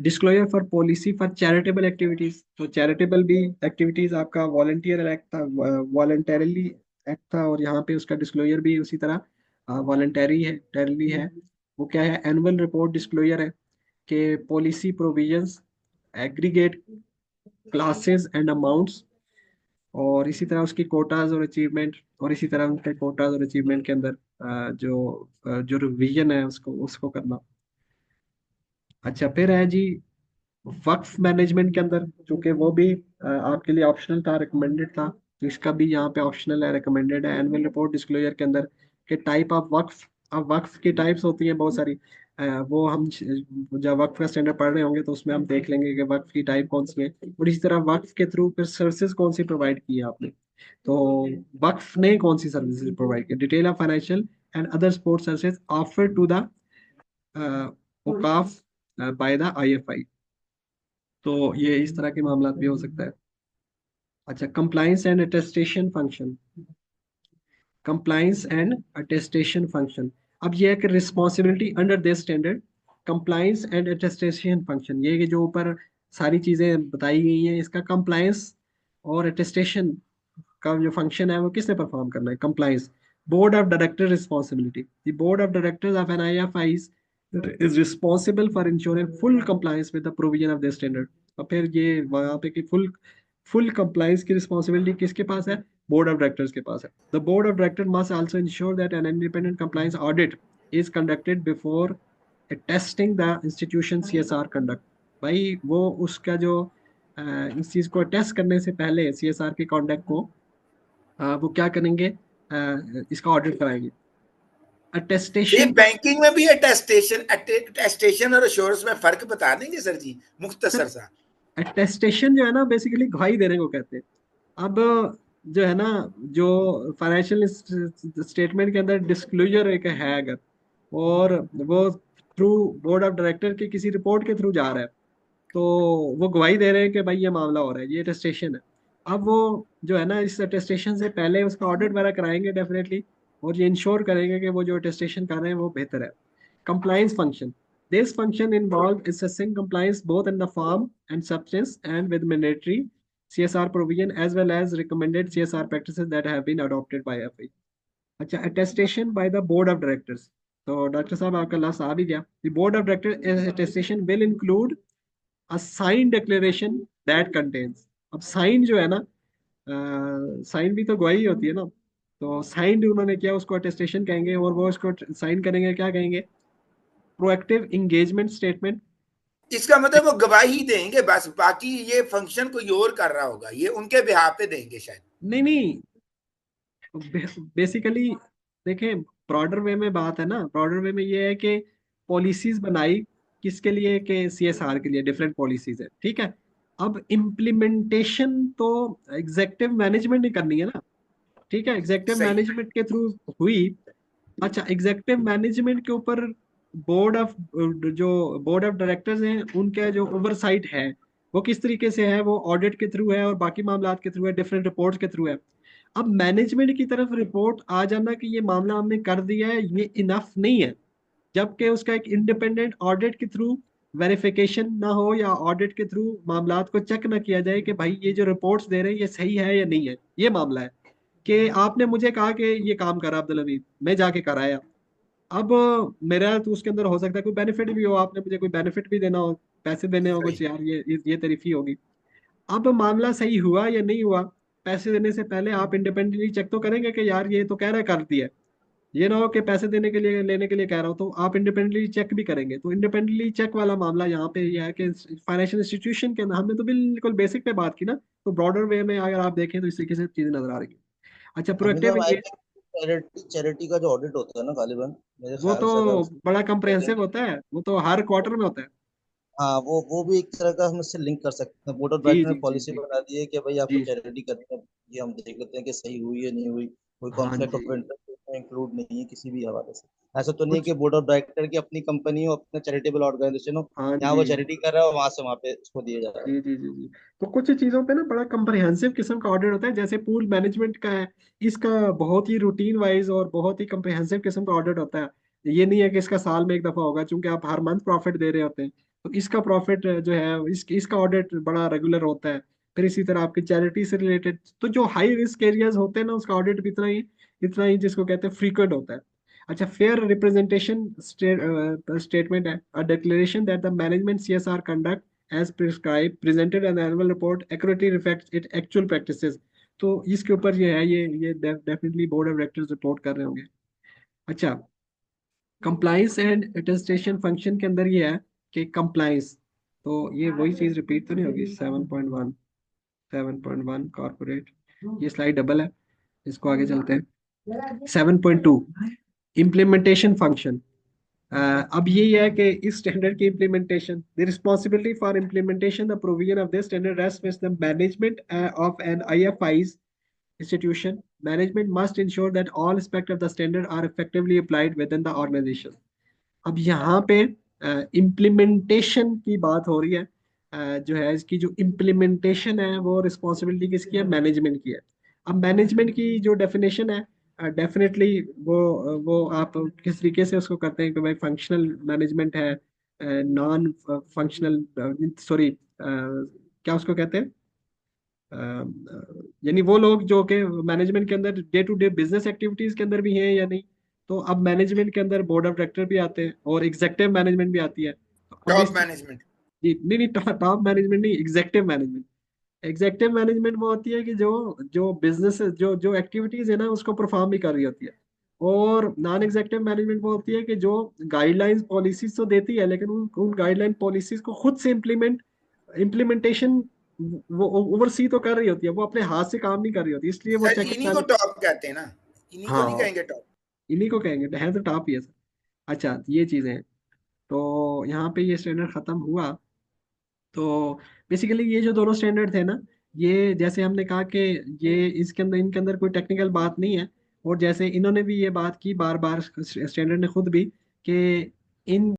disclosure for policy for charitable activities, तो चैरिटेबल भी एक्टिविटीज आपका वॉलंटियर एक्ट था, वॉलंटरली एक्ट था, और यहाँ पे उसका डिस्क्लोजर भी उसी तरह वॉलंटरी है, टेरली है। वो क्या है, एनुअल रिपोर्ट डिस्क्लोजर है कि policy provisions, aggregate classes and amounts, और इसी तरह उसकी कोटाज और अचीवमेंट, और इसी तरह उनके कोटाज और अचीवमेंट के अंदर जो रिवीजन है उसको उसको करना। अच्छा, फिर है जी वक्फ मैनेजमेंट के अंदर, चूंकि वो भी आपके लिए ऑप्शनल था, रिकमेंडेड था, तो इसका भी यहाँ पे ऑप्शनल है, रिकमेंडेड है एनुअल रिपोर्ट डिस्क्लोजर के अंदर कि टाइप ऑफ वक्फ। अब वक्फ की टाइप्स होती हैं बहुत सारी, वो हम जब वक्फ का स्टैंडर्ड पढ़ रहे होंगे तो उसमें हम देख लेंगे कि वक्फ की टाइप कौन सी है, और इसी तरह वक्फ के थ्रू फिर सर्विसेज कौन सी प्रोवाइड की है आपने। तो वक्फ ने कौन सी सर्विसेज प्रोवाइड की, detail of financial and other support services offer to the awqaf by the IFI। तो ये इस तरह के मामला भी हो सकता है। अच्छा, compliance and attestation function, compliance and attestation function, अब ये है कि responsibility under this standard, compliance and attestation function, ये कि जो ऊपर सारी चीजें बताई गई हैं, इसका कंप्लाइंस और अटेस्टेशन का जो फंक्शन है वो किसने परफॉर्म करना है, compliance. Board of director responsibility, the board of directors of an IFI is responsible for ensuring full compliance with the provision of this standard। और फिर ये वहाँ पे कि फुल कंप्लाइंस की रिस्पॉन्सिबिलिटी किसके पास है, बोर्ड ऑफ डायरेक्टर्स के पास है। The board of director must also ensure that an independent compliance audit is conducted before testing the institution CSR conduct. भाई वो उसका जो इस चीज को टेस्ट करने से पहले CSR के कंडक्ट को वो क्या करेंगे, इसका ऑडिट कराएंगे। ये अटेस्टेशन, बैंकिंग में भी अटेस्टेशन और एश्योरेंस में फर्क बता देंगे सर जी, मुख्तसर सा। अटेस्टेशन जो है ना बेसिकली गवाही देने को कहते हैं। अब जो है ना, जो फाइनेंशियल स्टेटमेंट के अंदर डिस्क्लोजर एक है अगर, और वो थ्रू बोर्ड ऑफ डायरेक्टर के किसी रिपोर्ट के थ्रू जा रहा है, तो वो गवाही दे रहे हैं कि भाई ये मामला हो रहा है, ये अटेस्टेशन है। अब वो जो है ना, इस अटेस्टेशन से पहले उसका ऑडिट वगैरह कराएंगे डेफिनेटली, और ये इंश्योर करेंगे कि वो जो अटेस्टेशन कर रहे हैं वो बेहतर है। Compliance function. This function involves assessing compliance both in the form and substance and with mandatory CSR provision as well as recommended CSR practices that have been adopted by FI। अच्छा, attestation by the board of directors, तो doctor साहब आपका last आ भी गया। The board of directors attestation will include a signed declaration that contains, अब sign जो है ना, साइन भी तो गवाही होती है ना, तो साइंड उन्होंने किया उसको अटेस्टेशन कहेंगे, और वो उसको साइन करेंगे क्या कहेंगे, प्रोएक्टिव एंगेजमेंट स्टेटमेंट। इसका मतलब वो गवाही देंगे बस, बाकी ये फंक्शन कोई और कर रहा होगा, ये उनके बिहाफ पे देंगे शायद। नहीं नहीं, बेसिकली देखें, ब्रॉडर वे में बात है ना, ब्रॉडर वे में ये है कि पॉलिसीज बनाई किसके लिए, कि CSR के लिए डिफरेंट पॉलिसीज है, ठीक है। अब इम्प्लीमेंटेशन तो एग्जेक्टिव मैनेजमेंट ही करनी है ना, ठीक है, एग्जेक्टिव सही। मैनेजमेंट के थ्रू हुई। अच्छा, एग्जेक्टिव मैनेजमेंट के ऊपर बोर्ड ऑफ जो बोर्ड ऑफ डायरेक्टर्स हैं उनका जो ओवरसाइट है वो किस तरीके से है, वो ऑडिट के थ्रू है और बाकी मामला के थ्रू है, डिफरेंट रिपोर्ट्स के थ्रू है। अब मैनेजमेंट की तरफ रिपोर्ट आ जाना कि ये मामला हमने कर दिया है, ये इनफ नहीं है, जबकि उसका एक इंडिपेंडेंट ऑडिट के थ्रू वेरिफिकेशन ना हो, या ऑडिट के थ्रू मामलात को चेक ना किया जाए कि भाई ये जो रिपोर्ट्स दे रहे हैं ये सही है या नहीं है। ये मामला है कि आपने मुझे कहा कि ये काम करा अब्दुल हमीद, मैं जाके कराया, अब मेरा तो उसके अंदर हो सकता है कोई बेनिफिट भी हो, आपने मुझे कोई बेनिफिट भी देना हो, पैसे देने हो कुछ, सही। यार ये तेरी फी होगी। अब मामला सही हुआ या नहीं हुआ, पैसे देने से पहले आप इंडिपेंडेंटली चेक तो करेंगे कि यार ये तो कह रहा है कर दिया है, ये ना हो कि पैसे देने के लिए लेने के लिए कह रहा हो, तो आप इंडिपेंडेंटली चेक भी करेंगे। तो इंडिपेंडेंटली चेक वाला मामला यहाँ पे ये है कि फाइनेंशियल इंस्टीट्यूशन के, हमने तो बिल्कुल बेसिक पे बात की ना, तो ब्रॉडर वे में अगर आप देखें तो इस तरीके से चीजें नजर आ रही है। अच्छा, अभी तो प्रोएक्टिव, आई थिंक चैरिटी का जो ऑडिट होता है ना गालिबन, मेरे वो ख्याल तो से अगर बड़ा कंप्रहेंसिव होता है, वो तो हर क्वार्टर में होता है। हाँ, वो भी एक तरह का हम इससे लिंक कर सकते हैं। बोर्ड ऑफ जी डायरेक्टर ने जी जी पॉलिसी जी बना दी है कि भाई आपको जी। चैरिटी करनी है, ये हम देख लेते हैं कि सही हुई है नहीं हुई, कोई हाँ कॉन्फ्लिक्ट जी। ऑफ इंटरेस्ट इसमें इंक्लूड नहीं है किसी भी हवाले से। ऐसा तो नहीं है कुछ। कि बोर्ड ऑफ डायरेक्टर की अपनी कंपनी हो, अपना चैरिटेबल ऑर्गेनाइजेशन हो, हाँ यहाँ जी वो चैरिटी कर रहा है और वहां पे उसको दिया जा रहा है। जी जी जी जी। तो कुछ चीजों पे ना बड़ा कंप्रहेंसिव किस्म का ऑडिट होता है, जैसे पूल मैनेजमेंट का है। इसका बहुत ही रूटीन वाइज और बहुत ही कंप्रहेंसिव किस्म का ऑडिट होता है। ये नहीं है कि इसका साल में एक दफा होगा, क्योंकि आप हर मंथ प्रॉफिट दे रहे होते हैं। तो इसका प्रॉफिट जो है इसका ऑडिट बड़ा रेगुलर होता है। फिर इसी तरह आपकी चैरिटी से रिलेटेड तो जो हाई रिस्क एरियाज होते हैं ना, उसका ऑडिट भी इतना ही जिसको कहते हैं फ्रीक्वेंट होता है। अच्छा, फेयर रिप्रेजेंटेशन स्टेटमेंट है, a declaration that the management CSR conduct as prescribed presented an annual report accurately reflects its actual practices। तो इसके ऊपर ये है, ये definitely board of directors report कर रहे होंगे। अच्छा, कंप्लाइंस एंड अटेस्टेशन फंक्शन के अंदर ये है कि कंप्लाइंस, तो ये वही चीज रिपीट तो नहीं होगी। 7.1, 7.1 कॉर्पोरेट, ये स्लाइड डबल है, इसको आगे चलते हैं। 7.2 इम्प्लीमेंटेशन फंक्शन। अब यही है कि इस स्टैंडर्ड की implementation, the responsibility for implementation the provision of this standard rest with the management of an IFI's institution। Management must ensure that all aspects of the standard are effectively applied within the organization। अब यहाँ पे implementation की बात हो रही है। जो है इसकी जो इम्प्लीमेंटेशन है वो रिस्पॉन्सिबिलिटी किसकी है? मैनेजमेंट की है। अब मैनेजमेंट की जो डेफिनेशन है, डेफिनेटली वो आप किस तरीके से उसको करते हैं कि भाई फंक्शनल मैनेजमेंट है, नॉन फंक्शनल, सॉरी, क्या उसको कहते हैं, यानी वो लोग जो कि मैनेजमेंट के अंदर day to day business activities के अंदर भी हैं या नहीं। तो अब मैनेजमेंट के अंदर बोर्ड ऑफ डायरेक्टर भी आते हैं और एग्जेक्टिव मैनेजमेंट भी आती है। तो अब टॉप इस मैनेजमेंट। जी, नहीं नहीं, टॉप मैनेजमेंट नहीं, एग्जेक्टिव मैनेजमेंट। एग्जेक्टिव मैनेजमेंट वो होती है कि जो जो बिजनेस जो जो एक्टिविटीज है ना उसको परफॉर्म भी कर रही होती है। और नॉन एग्जेक्टिव मैनेजमेंट वो होती है कि जो गाइडलाइंस पॉलिसीज तो देती है, लेकिन उन गाइडलाइन पॉलिसीज को खुद से इम्प्लीमेंटेशन वो ओवरसी तो कर रही होती है, वो अपने हाथ से काम नहीं कर रही होती, इसलिए वो सर चेक इन्हीं को टॉप कहते हैं ना, इन्हीं को नहीं हाँ, कहेंगे टॉप। इन्हीं को कहेंगे, है तो टॉप ही है सर। अच्छा, ये चीजें हैं। तो यहाँ पे ये स्टैंडर्ड खत्म हुआ। तो बेसिकली ये जो दोनों स्टैंडर्ड थे ना, ये जैसे हमने कहा कि ये इसके अंदर इनके अंदर कोई टेक्निकल बात नहीं है। और जैसे इन्होंने भी ये बात की बार बार, स्टैंडर्ड ने खुद भी, कि इन